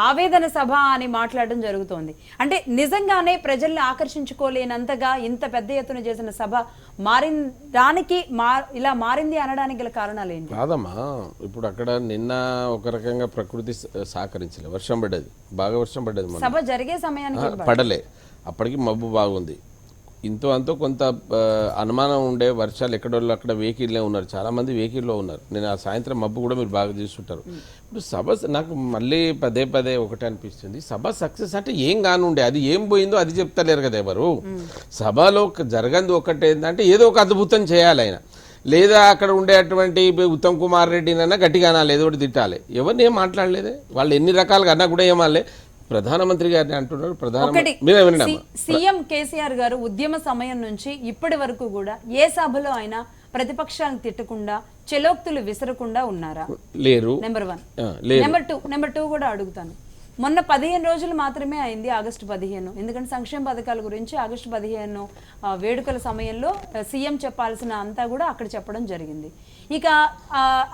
ఆవేదన సభ అని మాట్లాడడం జరుగుతోంది. అంటే నిజంగానే ప్రజల్ని ఆకర్షించుకోలేనంతగా ఇంత పెద్ద ఎత్తున చేసిన సభ దానికి ఇలా మారింది అనడానికి గల కారణాలు ఏంటి? కాదమ్మా, ఇప్పుడు అక్కడ నిన్న ఒక రకంగా ప్రకృతి సహకరించలే, వర్షం పడ్డది, బాగా వర్షం పడ్డది, సభ జరిగే సమయానికి పడలే, అప్పటికి మబ్బు బాగుంది. ఇంతో అంతో కొంత అనుమానం ఉండే, వర్షాలు ఎక్కడోళ్ళు అక్కడ వెహికల్లే ఉన్నారు, చాలామంది వెహికల్లో ఉన్నారు. నేను ఆ సాయంత్రం మబ్బు కూడా మీరు బాగా చూస్తుంటారు. ఇప్పుడు సభ నాకు మళ్ళీ పదే ఒకటే అనిపిస్తుంది, సభ సక్సెస్ అంటే ఏం కానుండే, అది ఏం పోయిందో అది చెప్తలేరు కదా ఎవరు. సభలో జరగంది ఒకటే ఏంటంటే ఏదో ఒక అద్భుతం చేయాలి ఆయన, లేదా అక్కడ ఉండేటువంటి ఉత్తమ్ కుమార్ రెడ్డినైనా గట్టిగా అనాలి, ఏదో ఒకటి తిట్టాలి. ఎవరిని ఏం మాట్లాడలేదే, వాళ్ళు ఎన్ని రకాలుగా అన్నా కూడా ఏమాలే. ప్రధానమంత్రి గారిని అంటున్నారు, ప్రధానమంత్రి సీఎం కేసీఆర్ గారు ఉద్యమ సమయం నుంచి ఇప్పటి వరకు కూడా ఏ సభలో అయినా ప్రతిపక్షాలను తిట్టకుండా, చెలోక్తులు విసరకుండా ఉన్నారా? లేరు. నెంబర్ 1. నెంబర్ 2 కూడా అడుగుతాను. మొన్న 15 రోజులు మాత్రమే అయింది, ఆగస్టు 15. ఎందుకంటే సంక్షేమ పథకాల గురించి ఆగస్టు 15 వేడుకల సమయంలో సీఎం చెప్పాల్సిన అంతా కూడా అక్కడ చెప్పడం జరిగింది. ఇక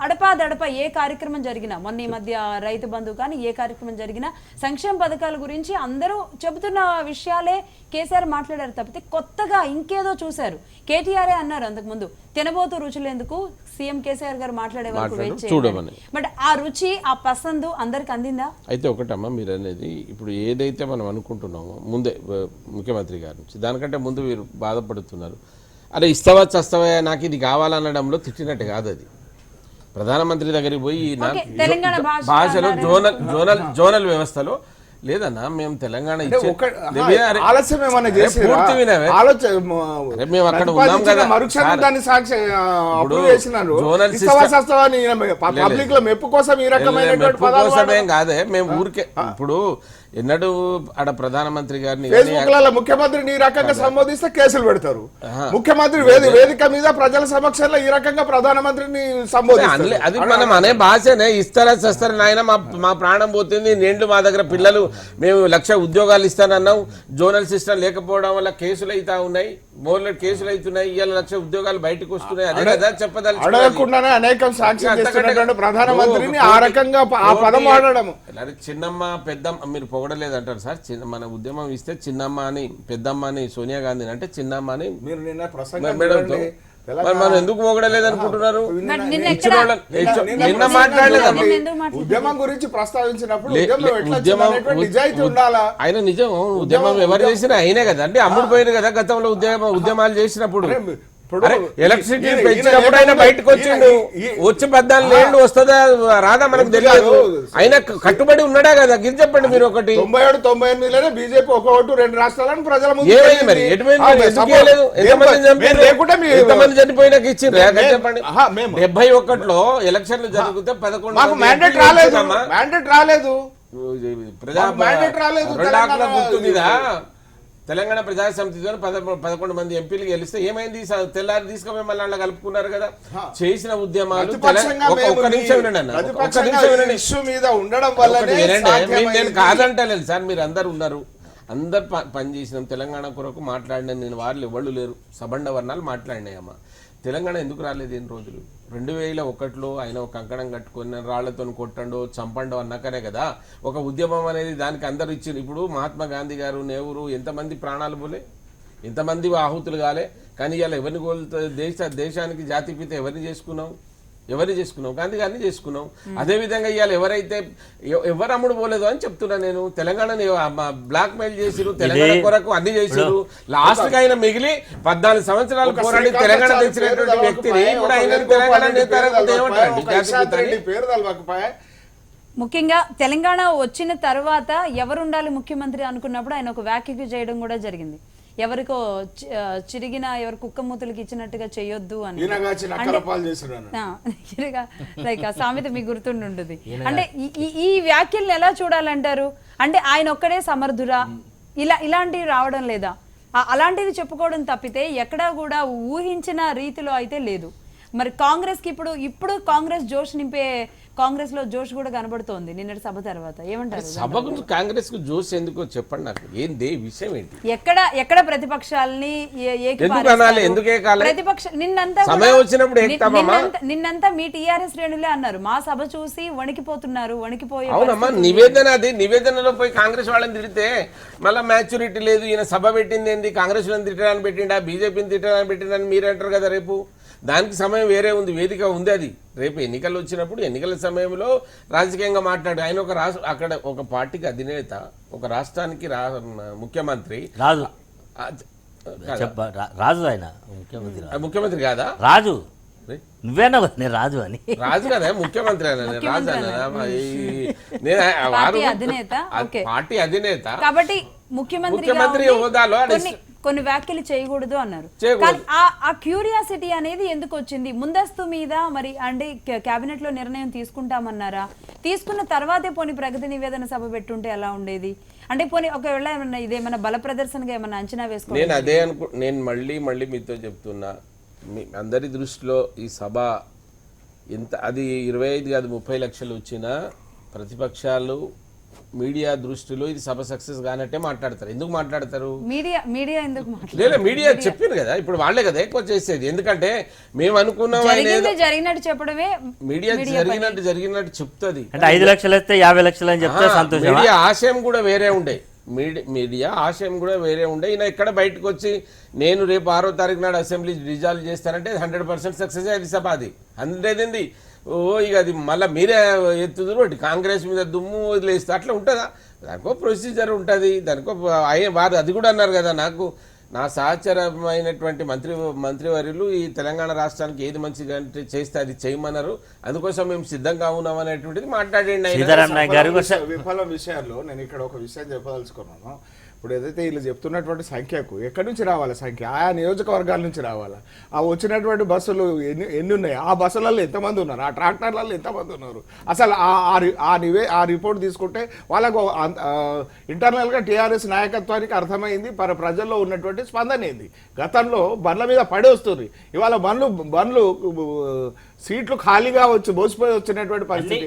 అడపాదడప ఏ కార్యక్రమం జరిగినా, మొన్న ఈ మధ్య రైతు బంధు కానీ ఏ కార్యక్రమం జరిగినా సంక్షేమ పథకాల గురించి అందరూ చెబుతున్న విషయాలే కేసీఆర్ మాట్లాడారు తప్పితే కొత్తగా ఇంకేదో చూశారు. కేటీఆర్ అన్నారు అంతకుముందు, తినబోతూ రుచులేందుకు సీఎం కేసీఆర్ గారు మాట్లాడే వరకు వెయిట్ చేయాలి. బట్ ఆ రుచి, ఆ పసందు అందరికి అందిందా? అయితే ఒకటమ్మా, మీరు అనేది ఇప్పుడు ఏదైతే మనం అనుకుంటున్నామో ముందే ముఖ్యమంత్రి గారి నుంచి, దానికంటే ముందు మీరు బాధపడుతున్నారు. అరే ఇస్తావా చస్తావా, నాకు ఇది కావాలనడంలో తిట్టినట్టు కాదు. అది ప్రధానమంత్రి దగ్గరికి పోయి భాషలో జోనల్ వ్యవస్థలో లేదన్నా మేము తెలంగాణ ఆలస్యం ఏమన్నా చేసి మేము అక్కడ ఉన్నాం కదా, పబ్లిక్ లో మెప్పు కోసం ఈ రకమైన కాదే. మేము ఊరికే ఇప్పుడు ఎన్నడూ ఆడ ప్రధానమంత్రి గారిని ముఖ్యమంత్రిని ఈ రకంగా సంబోధిస్తే కేసులు పెడతారు. ముఖ్యమంత్రి వేదిక మీద ప్రజల సమక్షంలో ఈ రకంగా ప్రధానమంత్రిని సంబోధిస్తారు. అది మనం అనే భాషనే. ఇస్తారా చేస్తారా నాయన, మా ప్రాణం పోతుంది, నేండ్లు మా దగ్గర పిల్లలు, మేము 1,00,000 ఉద్యోగాలు ఇస్తానన్నాం, జోనల్ సిస్టమ్ లేకపోవడం వల్ల కేసులు అవుతా ఉన్నాయి, మోర్లెట్ కేసులు అవుతున్నాయి, ఇవాళ 1,00,000 ఉద్యోగాలు బయటకు వస్తున్నాయి. అదే కదా చెప్పదలుచుకున్నది. అడగకుండానే అనేకం సాక్ష్యం చేస్తున్నటువంటి ప్రధానమంత్రిని ఆ రకంగా ఆ పదం వాడడం. చిన్నమ్మ పెద్దమ్మ మీరు పొగడలేదంటారు సార్. మన ఉద్యమం ఇస్తే చిన్నమ్మ అని, పెద్దమ్మ అని సోనియా గాంధీ అంటే చిన్నమ్మ అని మీరు నిన్న మేడంతో మనం ఎందుకు పొగడలేదు అనుకుంటున్నారు? నిన్న మాట్లాడలేదు ఉద్యమం గురించి ప్రస్తావించినప్పుడు ఆయన నిజం. ఉద్యమం ఎవరు చేసినా అయినే కదా అంటే అమ్ముడు పోయిన కదా గతంలో ఉద్యమాలు చేసినప్పుడు. ఎలక్ట్రిసిటీ పెంచినప్పుడు ఆయన బయటకు వచ్చిండు, వచ్చి 14 ఏళ్ళు వస్తుందా రాదా మనకు తెలియదు. ఆయన కట్టుబడి ఉన్నాడా కదా, గిరి చెప్పండి మీరు. ఒకటి 97-98 బీజేపీ ఒక ఓటు 2 రాష్ట్రాలను ప్రజల ముందు మరి ఎంతమంది చనిపోయినాక ఇచ్చిండ్రు చెప్పండి. 71లో ఎలక్షన్లు జరిగితే 11 మ్యాండేట్ రాలేదు. ప్రజా గుర్తు మీద తెలంగాణ ప్రజా సమితితో 11 మంది ఎంపీలు గెలిస్తే ఏమైంది? తెల్లారి తీసుకుపోయి మళ్ళీ అలా కలుపుకున్నారు కదా. చేసిన ఉద్యమాలు నేను కాదంటలేదు సార్, మీరు అందరు ఉన్నారు, అందరు పనిచేసినాం తెలంగాణ కొరకు మాట్లాడిన. నేను వాళ్ళు ఎవరు లేరు, సబండ వర్ణాలు మాట్లాడినాయమ్మా. తెలంగాణ ఎందుకు రాలేదు ఎన్ని రోజులు? 2001లో ఆయన ఒక కంకణం కట్టుకొని రాళ్లతో కొట్టండో చంపండో అన్నాకనే కదా ఒక ఉద్యమం అనేది దానికి అందరు ఇచ్చింది. ఇప్పుడు మహాత్మా గాంధీ గారు, నెహ్రూ ఎంతమంది ప్రాణాలు పోలే, ఎంతమంది ఆహుతులు కాలే. కానీ ఇలా ఎవరిని కోల్తే దేశానికి జాతిపిత ఎవరిని చేసుకున్నాం? గాంధీ గారిని చేసుకున్నాం. అదేవిధంగా ఇవాళ ఎవరైతే ఎవరు అమ్ముడు పోలేదు అని చెప్తున్నా నేను. తెలంగాణని బ్లాక్ మెయిల్ చేసిరు, తెలంగాణ కొరకు అన్ని చేసిరు. లాస్ట్ కి ఆయన మిగిలి 14 సంవత్సరాలు పోరాడి తెలంగాణ తెచ్చినటువంటి వ్యక్తిని ఇప్పుడు ఆయన తెలంగాణ ముఖ్యంగా తెలంగాణ వచ్చిన తర్వాత ఎవరు ఉండాలి ముఖ్యమంత్రి అనుకున్నప్పుడు ఆయన ఒక వ్యాఖ్య చేయడం కూడా జరిగింది. ఎవరికో చిరిగిన ఎవరి కుక్క మూతులకి ఇచ్చినట్టుగా చేయొద్దు అని ఈయనగాచి నక్కరపాలు చేస్తున్నాను. లైక్ ఆ సామెత మీకు గుర్తుండుంటుంది. అంటే ఈ వ్యాఖ్యల్ని ఎలా చూడాలంటారు? అంటే ఆయన ఒక్కడే సమర్థురా, ఇలాంటివి రావడం లేదా? అలాంటివి చెప్పుకోవడం తప్పితే ఎక్కడా కూడా ఊహించిన రీతిలో అయితే లేదు. మరి కాంగ్రెస్ కి ఇప్పుడు కాంగ్రెస్ జోష్ నింపే, కాంగ్రెస్ లో జోష్ కూడా కనబడుతోంది నిన్నటి సభ తర్వాత. ఏమంటారు? సభకు కాంగ్రెస్ కు జోష్ ఎందుకో చెప్పండి నాకు. ఏంది విషయం ఏంటి? ఎక్కడ ప్రతిపక్షాలని ప్రతిపక్ష నిన్నంతా మీ టీఆర్ఎస్ శ్రేణులే అన్నారు, మా సభ చూసి వణికిపోతున్నారు, వణికిపోయి. అవునమ్మా, నివేదన అది. నివేదనలో పోయి కాంగ్రెస్ వాళ్ళని తిడితే మళ్ళీ మ్యాచ్యూరిటీ లేదు, ఈయన సభ పెట్టింది ఏంది, కాంగ్రెస్ వాళ్ళని తిట్టడానికి పెట్టిండా, బీజేపీని తిట్టడానికి పెట్టిండని మీరు అంటారు కదా. రేపు దానికి సమయం వేరే ఉంది, వేదిక ఉంది. అది రేపు ఎన్నికలు వచ్చినప్పుడు ఎన్నికల సమయంలో రాజకీయంగా మాట్లాడు. ఆయన ఒక అక్కడ ఒక పార్టీకి అధినేత, ఒక రాష్ట్రానికి ముఖ్యమంత్రి. రాజు రాజు ఆయన ముఖ్యమంత్రి కాదా? రాజు నువ్వేనా? నేను రాజు అని. రాజు కదా, ముఖ్యమంత్రి రాజు పార్టీ అధినేత కాబట్టి ముఖ్యమంత్రి హోదాలో కొన్ని వ్యాఖ్యలు చేయకూడదు అన్నారు. ఆ క్యూరియాసిటీ అనేది ఎందుకు వచ్చింది? ముందస్తు మీద మరి అంటే కేబినెట్ లో నిర్ణయం తీసుకుంటామన్నారా? తీసుకున్న తర్వాతే పోనీ ప్రగతి నివేదన సభ పెట్టుంటే ఎలా ఉండేది? అంటే పోనీ ఒకవేళ ఏమన్నా ఇదేమన్నా బల ప్రదర్శనగా ఏమన్నా అంచనా వేసుకో. నేను అదే నేను మళ్ళీ మీతో చెప్తున్నా, మీ అందరి దృష్టిలో ఈ సభ ఎంత, అది 25 కాదు 30 లక్షలు వచ్చినా ప్రతిపక్షాలు మీడియా దృష్టిలో ఇది సభ సక్సెస్ కానట్టే మాట్లాడతారు. ఎందుకు మాట్లాడతారు? మీడియా ఎందుకు లేదా? మీడియా చెప్పారు కదా, ఇప్పుడు వాళ్ళే కదా ఎక్కువ చేసేది. ఎందుకంటే మేము అనుకున్నాం జరిగినట్టు చెప్పడమే. మీడియా జరిగినట్టు చెప్తుంది. అంటే 5 లక్షలు వస్తే 50 లక్షలు అని చెప్తే సంతోషం. మీడియా ఆశయం కూడా వేరే ఉండే, మీడియా ఆశయం కూడా వేరే ఉండే. ఈయన ఇక్కడ బయటకు వచ్చి నేను రేపు 6వ తారీఖు నాడు అసెంబ్లీ రిజాల్వ్ చేస్తానంటే 100% సక్సెస్ అది సభ. అది 100 ఏంది ఇక అది మళ్ళీ మీరే ఎత్తుదురు కాంగ్రెస్ మీద దుమ్ము వదిలేస్తే అట్లా ఉంటుందా? దానికో ప్రొసీజర్ ఉంటుంది, దానికో వారు అది కూడా అన్నారు కదా. నాకు నా సహచరమైనటువంటి మంత్రివర్యులు ఈ తెలంగాణ రాష్ట్రానికి ఏది మంచిగా చేస్తే అది చేయమన్నారు, అందుకోసం మేము సిద్ధంగా ఉన్నాం అనేటువంటిది మాట్లాడండి. విఫల విషయాల్లో నేను ఇక్కడ ఒక విషయం చెప్పదలుచుకున్నాను. ఇప్పుడు ఏదైతే వీళ్ళు చెప్తున్నటువంటి సంఖ్యకు ఎక్కడి నుంచి రావాలి సంఖ్య? ఆయా నియోజకవర్గాల నుంచి రావాలి. ఆ వచ్చినటువంటి బస్సులు ఎన్ని ఉన్నాయి, ఆ బస్సులలో ఎంతమంది ఉన్నారు, ఆ ట్రాక్టర్లలో ఎంతమంది ఉన్నారు, అసలు ఆ రిపోర్ట్ తీసుకుంటే వాళ్ళకు ఇంటర్నల్గా టీఆర్ఎస్ నాయకత్వానికి అర్థమైంది ప్రజల్లో ఉన్నటువంటి స్పందన ఏంది. గతంలో బండ్ల మీద పడి వస్తుంది, ఇవాళ బండ్లు సీట్లు ఖాళీగా వచ్చి మోసిపోయి వచ్చినటువంటి పరిస్థితి.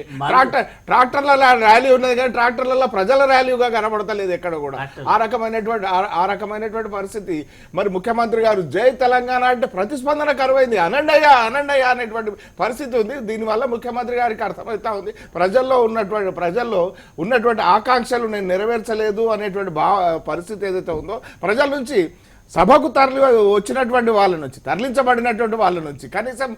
ట్రాక్టర్ల ర్యాలీ ఉన్నది కానీ ట్రాక్టర్లలో ప్రజల ర్యాలీగా కనబడతలేదు ఎక్కడ కూడా. ఆ రకమైనటువంటి పరిస్థితి. మరి ముఖ్యమంత్రి గారు జై తెలంగాణ అంటే ప్రతిస్పందన కరువైంది. అనండయ్య అనేటువంటి పరిస్థితి ఉంది. దీనివల్ల ముఖ్యమంత్రి గారికి అర్థమవుతా ఉంది ప్రజల్లో ఉన్నటువంటి ఆకాంక్షలు నేను నెరవేర్చలేదు అనేటువంటి పరిస్థితి ఏదైతే ఉందో, ప్రజల నుంచి సభకు వచ్చినటువంటి వాళ్ళ నుంచి, తరలించబడినటువంటి వాళ్ళ నుంచి కనీసం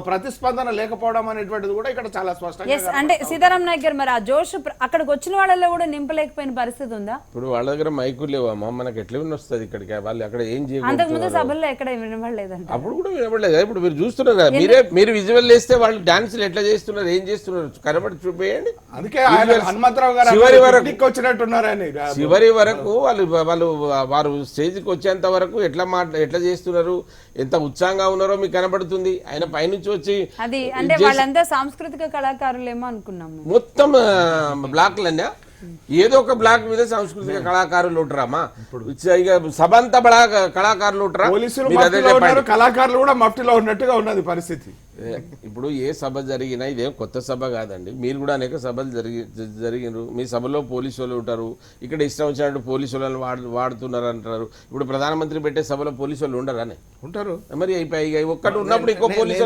ప్రతిస్పందన లేకపోవడం అనేటువంటిది కూడా ఇక్కడ చాలా స్పష్టంగా. అంటే సీతారాం నాయక్ గారు, మరి ఆ జోష్ అక్కడికి వచ్చిన వాళ్ళలో కూడా నింపలేకపోయిన పరిస్థితి ఉందా? ఇప్పుడు వాళ్ళ దగ్గర మైకులు లేవమ్మా, మనకి ఎట్లా వస్తుంది ఇక్కడికి? వాళ్ళు అక్కడ ఏం చేయాలి? అంతకుముందు సభల్లో ఎక్కడ వినబడలేదంట. అప్పుడు కూడా వినబడలేదు. ఇప్పుడు మీరు చూస్తున్నారు కదా, మీరు విజువల్ వేస్తే వాళ్ళు డాన్సులు ఎట్లా చేస్తున్నారు, ఏం చేస్తున్నారు కనబడి చూపేయండి. అందుకే హనుమంతరావు గారు వచ్చినట్టున్నారని చివరి వరకు వారు స్టేజ్కి వచ్చేంత వరకు ఎట్లా చేస్తున్నారు, ఎంత ఉత్సాహంగా ఉన్నారో మీకు కనబడుతుంది. ఆయన పైనుంచి వచ్చి అది అంటే వాళ్ళంతా సాంస్కృతిక కళాకారులేమో అనుకున్నాం. మొత్తం బ్లాక్లన్నా ఏదో ఒక బ్లాక్ మీద సాంస్కృతిక కళాకారులు ఉంటారమ్మా. ఇక సభంతా కళాకారులు ఉంటారా? కళాకారులు కూడా మఫ్టీలో ఉన్నట్టుగా ఉన్నది పరిస్థితి. ఇప్పుడు ఏ సభ జరిగినా ఇదేం కొత్త సభ కాదండి. మీరు కూడా అనేక సభలు జరిగినారు. మీ సభలో పోలీసు వాళ్ళు ఉంటారు, ఇక్కడ ఇష్టం వచ్చినట్టు పోలీసు వాళ్ళని వాడుతున్నారు అంటారు. ఇప్పుడు ప్రధానమంత్రి పెట్టే సభలో పోలీసు వాళ్ళు ఉండరానే ఉంటారు. మరి ఒక్కటి ఉన్నప్పుడు ఇంకో పోలీసు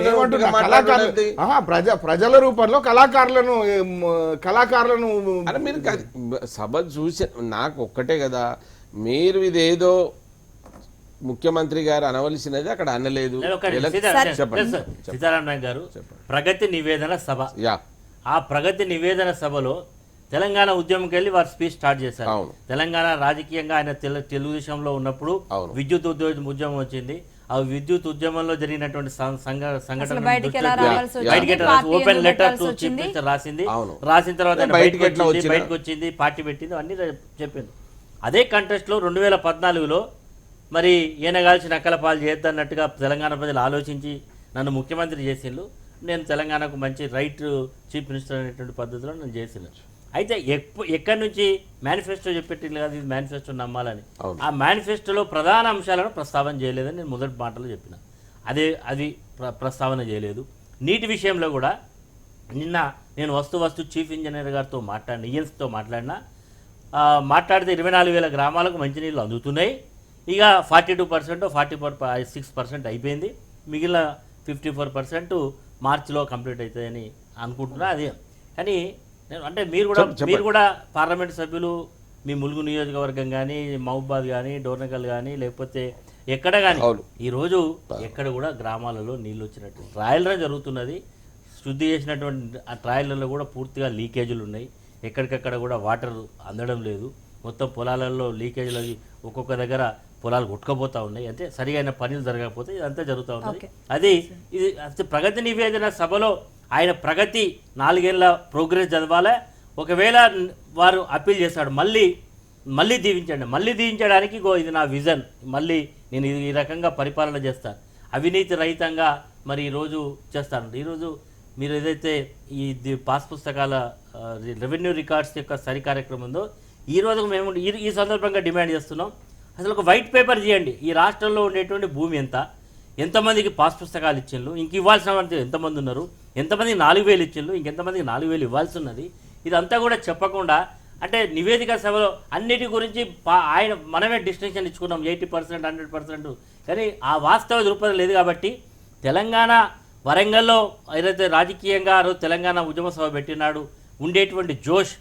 ప్రజల రూపంలో కళాకారులను అరే మీరు సభ చూసి నాకు ఒక్కటే కదా, మీరు ఇదేదో ముఖ్యమంత్రి గారు అనవలసినది అక్కడ అనలేదు. సీతారాం నాయక్ గారు, ప్రగతి నివేదన సభ, ఆ ప్రగతి నివేదన సభలో తెలంగాణ ఉద్యమంకి వెళ్ళి వారు స్పీచ్ స్టార్ట్ చేశారు. తెలంగాణ రాజకీయంగా ఆయన తెలుగుదేశంలో ఉన్నప్పుడు విద్యుత్ ఉద్యమం వచ్చింది. ఆ విద్యుత్ ఉద్యమంలో జరిగినటువంటి సంఘటన open letter to chief minister రాసిన తర్వాత బయటకు వచ్చింది, పార్టీ పెట్టింది, అన్ని చెప్పింది. అదే కంటెస్ట్ లో 2014లో మరి ఈయన కాల్చి నక్కల పాలు చేద్దన్నట్టుగా తెలంగాణ ప్రజలు ఆలోచించి నన్ను ముఖ్యమంత్రి చేసిండ్రు. నేను తెలంగాణకు మంచి రైట్ చీఫ్ మినిస్టర్ అనేటువంటి పద్ధతిలో నేను చేసిన. అయితే ఎక్కడి నుంచి మేనిఫెస్టో చెప్పేటిల్లు కాదు, ఇది మేనిఫెస్టో నమ్మాలని. ఆ మేనిఫెస్టోలో ప్రధాన అంశాలను ప్రస్తావన చేయలేదని నేను మొదటి మాటలో చెప్పిన. అది ప్రస్తావన చేయలేదు. నీటి విషయంలో కూడా నిన్న నేను వస్తు చీఫ్ ఇంజనీర్ గారితో మాట్లాడిన, ఈఎన్స్తో మాట్లాడితే 24,000 గ్రామాలకు మంచినీళ్ళు అందుతున్నాయి. ఇక 42% 46% అయిపోయింది. మిగిలిన 54% మార్చిలో కంప్లీట్ అవుతాయని అనుకుంటున్నా. అదే కానీ నేను అంటే మీరు కూడా పార్లమెంట్ సభ్యులు మీ ములుగు నియోజకవర్గం కానీ, మహబూబాద్ కానీ, డోర్నకల్ కానీ, లేకపోతే ఎక్కడ కానీ ఈరోజు ఎక్కడ కూడా గ్రామాలలో నీళ్ళు వచ్చినట్టు ట్రయల్ రన్ జరుగుతున్నది. శుద్ధి చేసినటువంటి ఆ ట్రయల్లో కూడా పూర్తిగా లీకేజీలు ఉన్నాయి. ఎక్కడికక్కడ కూడా వాటర్ అందడం లేదు. మొత్తం పొలాలలో లీకేజీలు ఒక్కొక్క దగ్గర పొలాలు కొట్టుకపోతూ ఉన్నాయి. అంటే సరిగైన పనులు జరగకపోతే ఇదంతా జరుగుతూ ఉన్నది. ఇది ప్రగతి నివేదన సభలో ఆయన ప్రగతి 4 ఏళ్ల ప్రోగ్రెస్ చదవాలే. ఒకవేళ వారు అప్పీల్ చేశాడు మళ్ళీ దీవించండి, మళ్ళీ దీవించడానికి ఇది నా విజన్, మళ్ళీ నేను ఈ రకంగా పరిపాలన చేస్తాను, అవినీతి రహితంగా మరి ఈరోజు చేస్తాను. ఈరోజు మీరు ఏదైతే ఈ పాస్ పుస్తకాల రెవెన్యూ రికార్డ్స్ యొక్క సరి కార్యక్రమం ఉందో ఈరోజు మేము ఈ సందర్భంగా డిమాండ్ చేస్తున్నాం. అసలు ఒక వైట్ పేపర్ చేయండి. ఈ రాష్ట్రంలో ఉండేటువంటి భూమి ఎంతమందికి పాస్ పుస్తకాలు ఇచ్చిండ్రు, ఇంక ఇవ్వాల్సిన వాళ్ళు ఎంతమంది ఉన్నారు, ఎంతమందికి 4,000 ఇచ్చిండ్రు, ఇంకెంతమందికి 4,000 ఇవ్వాల్సి ఉన్నది. ఇదంతా కూడా చెప్పకుండా అంటే నివేదిక సభలో అన్నిటి గురించి మనమే డిస్టింక్షన్ ఇచ్చుకున్నాం 80% 100%. కానీ ఆ వాస్తవ దృక్పథం లేదు. కాబట్టి తెలంగాణ వరంగల్లో ఏదైతే రాజకీయంగా తెలంగాణ ఉద్యమ సభ పెట్టినాడు ఉండేటువంటి జోష్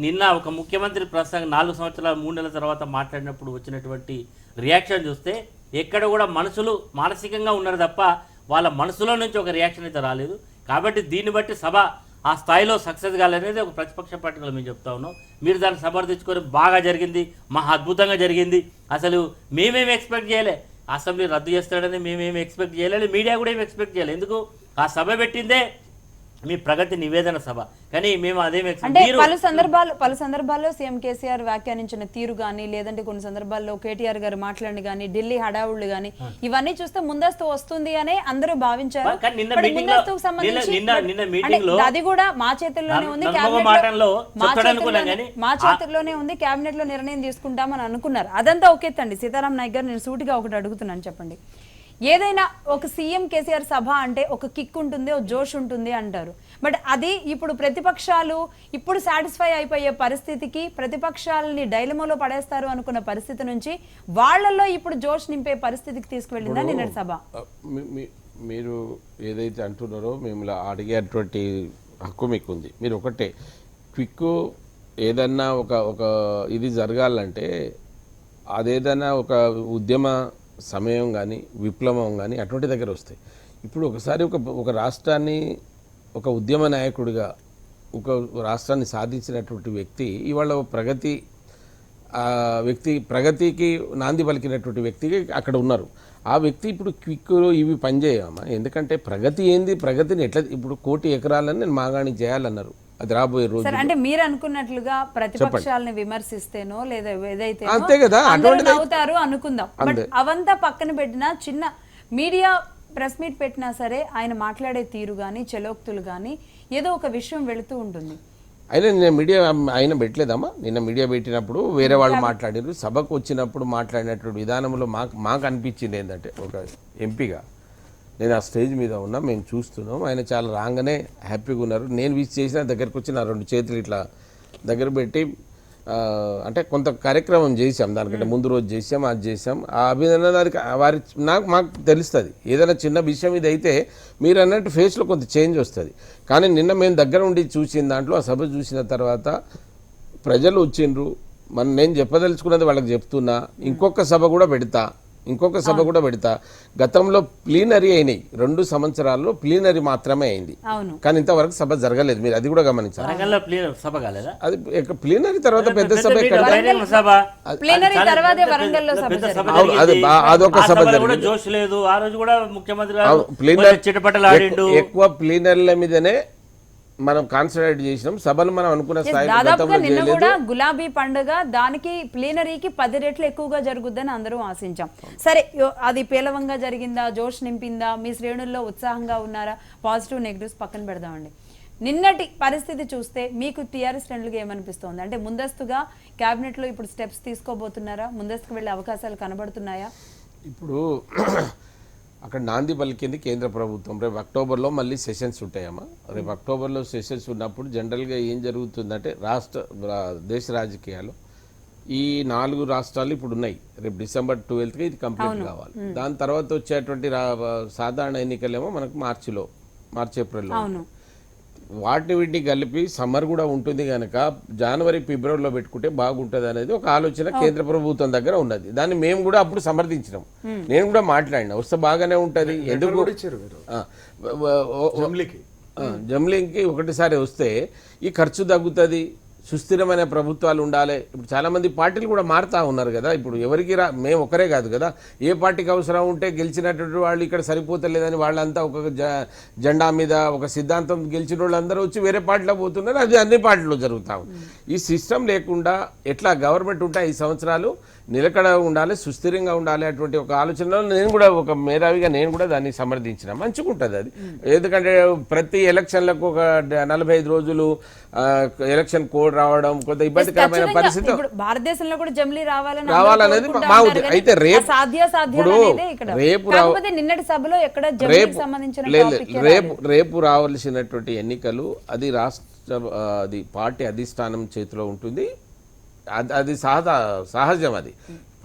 నిన్న ఒక ముఖ్యమంత్రి ప్రసంగం 4 సంవత్సరాల 3 నెలల తర్వాత మాట్లాడినప్పుడు వచ్చినటువంటి రియాక్షన్ చూస్తే ఎక్కడ కూడా మనుషులు మానసికంగా ఉన్నారు తప్ప వాళ్ళ మనసులో నుంచి ఒక రియాక్షన్ అయితే రాలేదు. కాబట్టి దీన్ని బట్టి సభ ఆ స్థాయిలో సక్సెస్ కాలేదనేది ఒక ప్రతిపక్ష పార్టీలో మేము చెప్తా ఉన్నాం. మీరు దాన్ని సమర్థించుకొని బాగా జరిగింది, మహా అద్భుతంగా జరిగింది, అసలు మేమేమి ఎక్స్పెక్ట్ చేయలే, అసెంబ్లీ రద్దు చేస్తాడని మేమేమి ఎక్స్పెక్ట్ చేయలేదు, మీడియా కూడా ఏమి ఎక్స్పెక్ట్ చేయలేదు. ఎందుకు ఆ సభ పెట్టిందే మీ ప్రగతి నివేదన సభ. కానీ మేము అదేమి అంటే పలు సందర్భాల్లో సీఎం కేసీఆర్ వ్యాఖ్యానించిన తీరు కానీ, లేదంటే కొన్ని సందర్భాల్లో కేటీఆర్ గారు మాట్లాడిన కానీ, ఢిల్లీ హడావుళ్ళు కానీ, ఇవన్నీ చూస్తే ముందస్తు వస్తుంది అనే అందరూ భావించారు. ముందస్తుకు సంబంధించి అది కూడా మా చేతుల్లోనే ఉంది, మా చేతుల్లోనే ఉంది, కేబినెట్ లో నిర్ణయం తీసుకుంటామని అనుకున్నారు. అదంతా ఒకేతండి. సీతారాం నాయక్ గారు, నేను సూటిగా ఒకటి అడుగుతున్నాను, చెప్పండి. ఏదైనా ఒక సీఎం కేసీఆర్ సభ అంటే ఒక కిక్ ఉంటుంది, ఒక జోష్ ఉంటుంది అంటారు. బట్ అది ఇప్పుడు ప్రతిపక్షాలు ఇప్పుడు సాటిస్ఫై అయిపోయే పరిస్థితికి, ప్రతిపక్షాలని డైలమాలో పడేస్తారు అనుకున్న పరిస్థితి నుంచి వాళ్ళల్లో ఇప్పుడు జోష్ నింపే పరిస్థితికి తీసుకువెళ్ళిందా నిన్నటి సభ? మీరు ఏదైతే అంటున్నారో మేము అడిగేటువంటి హక్కు మీకు ఉంది. మీరు ఒకటే క్విక్ ఏదన్నా ఒక ఇది జరగాలంటే అదేదన్నా ఒక ఉద్యమ సమయం కానీ, విప్లవం కానీ అటువంటి దగ్గర వస్తాయి. ఇప్పుడు ఒకసారి ఒక రాష్ట్రాన్ని ఒక ఉద్యమ నాయకుడిగా ఒక రాష్ట్రాన్ని సాధించినటువంటి వ్యక్తి ఇవాళ ప్రగతికి నాంది పలికినటువంటి వ్యక్తికి అక్కడ ఉన్నారు. ఆ వ్యక్తి ఇప్పుడు క్విక్ ఇవి పనిచేయమా? ఎందుకంటే ప్రగతి ఏంది, ప్రగతిని ఎట్లా ఇప్పుడు 1 కోటి ఎకరాలని నేను మాగాణి చేయాలన్నారు. అది రాబోయే రోజు అంటే మీరు అనుకున్నట్లుగా ప్రతిపక్షాలను విమర్శిస్తేనో లేదా ఏదైతే అంతే కదా అవుతారు అనుకుందాం. బట్ అవంతా పక్కన పెట్టినా చిన్న మీడియా ప్రెస్ మీట్ పెట్టినా సరే ఆయన మాట్లాడే తీరు కానీ, చలోక్తులు కానీ ఏదో ఒక విషయం వెళుతూ ఉంటుంది. ఆయన పెట్టలేదమ్మా. నిన్న మీడియా పెట్టినప్పుడు వేరే వాళ్ళు మాట్లాడారు. సభకు వచ్చినప్పుడు మాట్లాడినటువంటి విధానంలో మాకు అనిపించింది ఏంటంటే, ఒక ఎంపీగా నేను ఆ స్టేజ్ మీద ఉన్నా, మేము చూస్తున్నాం, ఆయన చాలా రాగానే హ్యాపీగా ఉన్నారు. నేను విష్ చేసిన దగ్గరకు వచ్చి నా 2 చేతులు ఇట్లా దగ్గర పెట్టి అంటే కొంత కార్యక్రమం చేసాం, దానికంటే ముందు రోజు చేసాం, అది చేసాం. ఆ అభినందన దానికి మాకు తెలుస్తుంది. ఏదైనా చిన్న విషయం ఇది అయితే మీరు అన్నట్టు ఫేస్లో కొంత చేంజ్ వస్తుంది. కానీ నిన్న మేము దగ్గర ఉండి చూసిన దాంట్లో ఆ సభ చూసిన తర్వాత ప్రజలు వచ్చిండ్రు. నేను చెప్పదలుచుకున్నది వాళ్ళకి చెప్తున్నా. ఇంకొక సభ కూడా పెడతా. గతంలో ప్లీనరీ అయినాయి, 2 సంవత్సరాల్లో ప్లీనరీ మాత్రమే అయింది. కానీ ఇంతవరకు సభ జరగలేదు. మీరు అది కూడా గమనించారు. అది ప్లీనరీ తర్వాత పెద్ద సభ అదొక సభ ఎక్కువ ప్లీనరీల మీదనే మనం కాన్సన్ట్రేట్ చేసినాం, సభలు మనం అనుకున్న స్థాయిలో దాదాపుగా గతంలో నిన్న చేయలేదు. కూడా గులాబీ పండుగ దానికి ప్లీనరీకి 10 రెట్లు ఎక్కువగా జరుగుద్దని అందరూ ఆశించాం. సరే అది పేలవంగా జరిగిందా, జోష్ నింపిందా, మీ శ్రేణుల్లో ఉత్సాహంగా ఉన్నారా? పాజిటివ్ నెగిటివ్స్ పక్కన పెడదామండి. నిన్నటి పరిస్థితి చూస్తే మీకు టీఆర్ఎస్ శ్రేణులుగా ఏమనిపిస్తోంది? అంటే ముందస్తుగా క్యాబినెట్లో ఇప్పుడు స్టెప్స్ తీసుకోబోతున్నారా? ముందస్తుకు వెళ్ళే అవకాశాలు కనబడుతున్నాయా? ఇప్పుడు అక్కడ నాంది పలికింది కేంద్ర ప్రభుత్వం. రేపు అక్టోబర్లో మళ్ళీ సెషన్స్ ఉంటాయమ్మా. రేపు అక్టోబర్లో సెషన్స్ ఉన్నప్పుడు జనరల్గా ఏం జరుగుతుందంటే దేశ రాజకీయాలు ఈ 4 రాష్ట్రాలు ఇప్పుడు ఉన్నాయి. రేపు డిసెంబర్ 12కి ఇది కంప్లీట్ కావాలి. దాని తర్వాత వచ్చేటువంటి సాధారణ ఎన్నికలేమో మనకు మార్చి ఏప్రిల్లో. వీటిని కలిపి సమ్మర్ కూడా ఉంటుంది కనుక జనవరి ఫిబ్రవరిలో పెట్టుకుంటే బాగుంటుంది అనేది ఒక ఆలోచన కేంద్ర ప్రభుత్వం దగ్గర ఉన్నది. దాన్ని మేము కూడా అప్పుడు సమర్థించినాం. నేను కూడా మాట్లాడినా వస్తే బాగానే ఉంటది, ఎందుకు జమ్లింగ్కి ఒకటిసారి వస్తే ఈ ఖర్చు తగ్గుతుంది, సుస్థిరమైన ప్రభుత్వాలు ఉండాలి. ఇప్పుడు చాలామంది పార్టీలు కూడా మారుతూ ఉన్నారు కదా. ఇప్పుడు ఎవరికి మేము ఒకరే కాదు కదా, ఏ పార్టీకి అవసరం ఉంటే గెలిచినటువంటి వాళ్ళు ఇక్కడ సరిపోతలేదని వాళ్ళంతా ఒక జెండా మీద ఒక సిద్ధాంతం గెలిచిన వాళ్ళందరూ వచ్చి వేరే పార్టీలో పోతున్నారు. అది అన్ని పార్టీలో జరుగుతాం. ఈ సిస్టమ్ లేకుండా ఎట్లా గవర్నమెంట్ ఉంటే 5 సంవత్సరాలు నిలకడ ఉండాలి, సుస్థిరంగా ఉండాలి అటువంటి ఒక ఆలోచనలో నేను కూడా ఒక మేధావిగా నేను కూడా దాన్ని సమర్థించిన. మంచిగా ఉంటుంది అది. ఎందుకంటే ప్రతి ఎలక్షన్లకు ఒక 45 రోజులు ఎలక్షన్ కోడ్ రావడం కొంత ఇబ్బందికరమైన పరిస్థితి. భారతదేశంలో కూడా జమ్లీ రావాలనేది మా ఉద్దేశం. అయితే రేపు రావాల్సినటువంటి ఎన్నికలు అది అది పార్టీ అధిష్టానం చేతిలో ఉంటుంది. అది సహజం. అది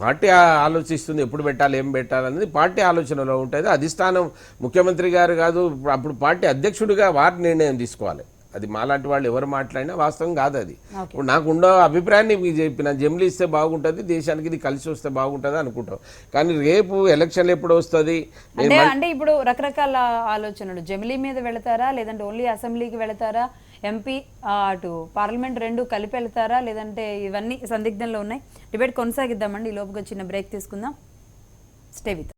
పార్టీ ఆలోచిస్తుంది ఎప్పుడు పెట్టాలి ఏం పెట్టాలనేది పార్టీ ఆలోచనలో ఉంటుంది. అధిష్టానం ముఖ్యమంత్రి గారు కాదు, అప్పుడు పార్టీ అధ్యక్షుడిగా వారి నిర్ణయం తీసుకోవాలి. అది మాలాంటి వాళ్ళు ఎవరు మాట్లాడినా వాస్తవం కాదు. అది ఇప్పుడు నాకు ఉండే అభిప్రాయాన్ని మీకు చెప్పిన జమ్లీ ఇస్తే బాగుంటుంది, దేశానికి ఇది కలిసి వస్తే బాగుంటుంది అనుకుంటాం. కానీ రేపు ఎలక్షన్లు ఎప్పుడు వస్తుంది అంటే ఇప్పుడు రకరకాల ఆలోచనలు. జమిలీ మీద వెళతారా, లేదంటే ఓన్లీ అసెంబ్లీకి వెళతారా, ఎంపీ అటు పార్లమెంట్ 2 కలిపి వెళ్తారా, లేదంటే ఇవన్నీ సందిగ్ధంలో ఉన్నాయి. డిబేట్ కొనసాగిద్దామండి. ఈ లోపుగా చిన్న బ్రేక్ తీసుకుందాం. Stay with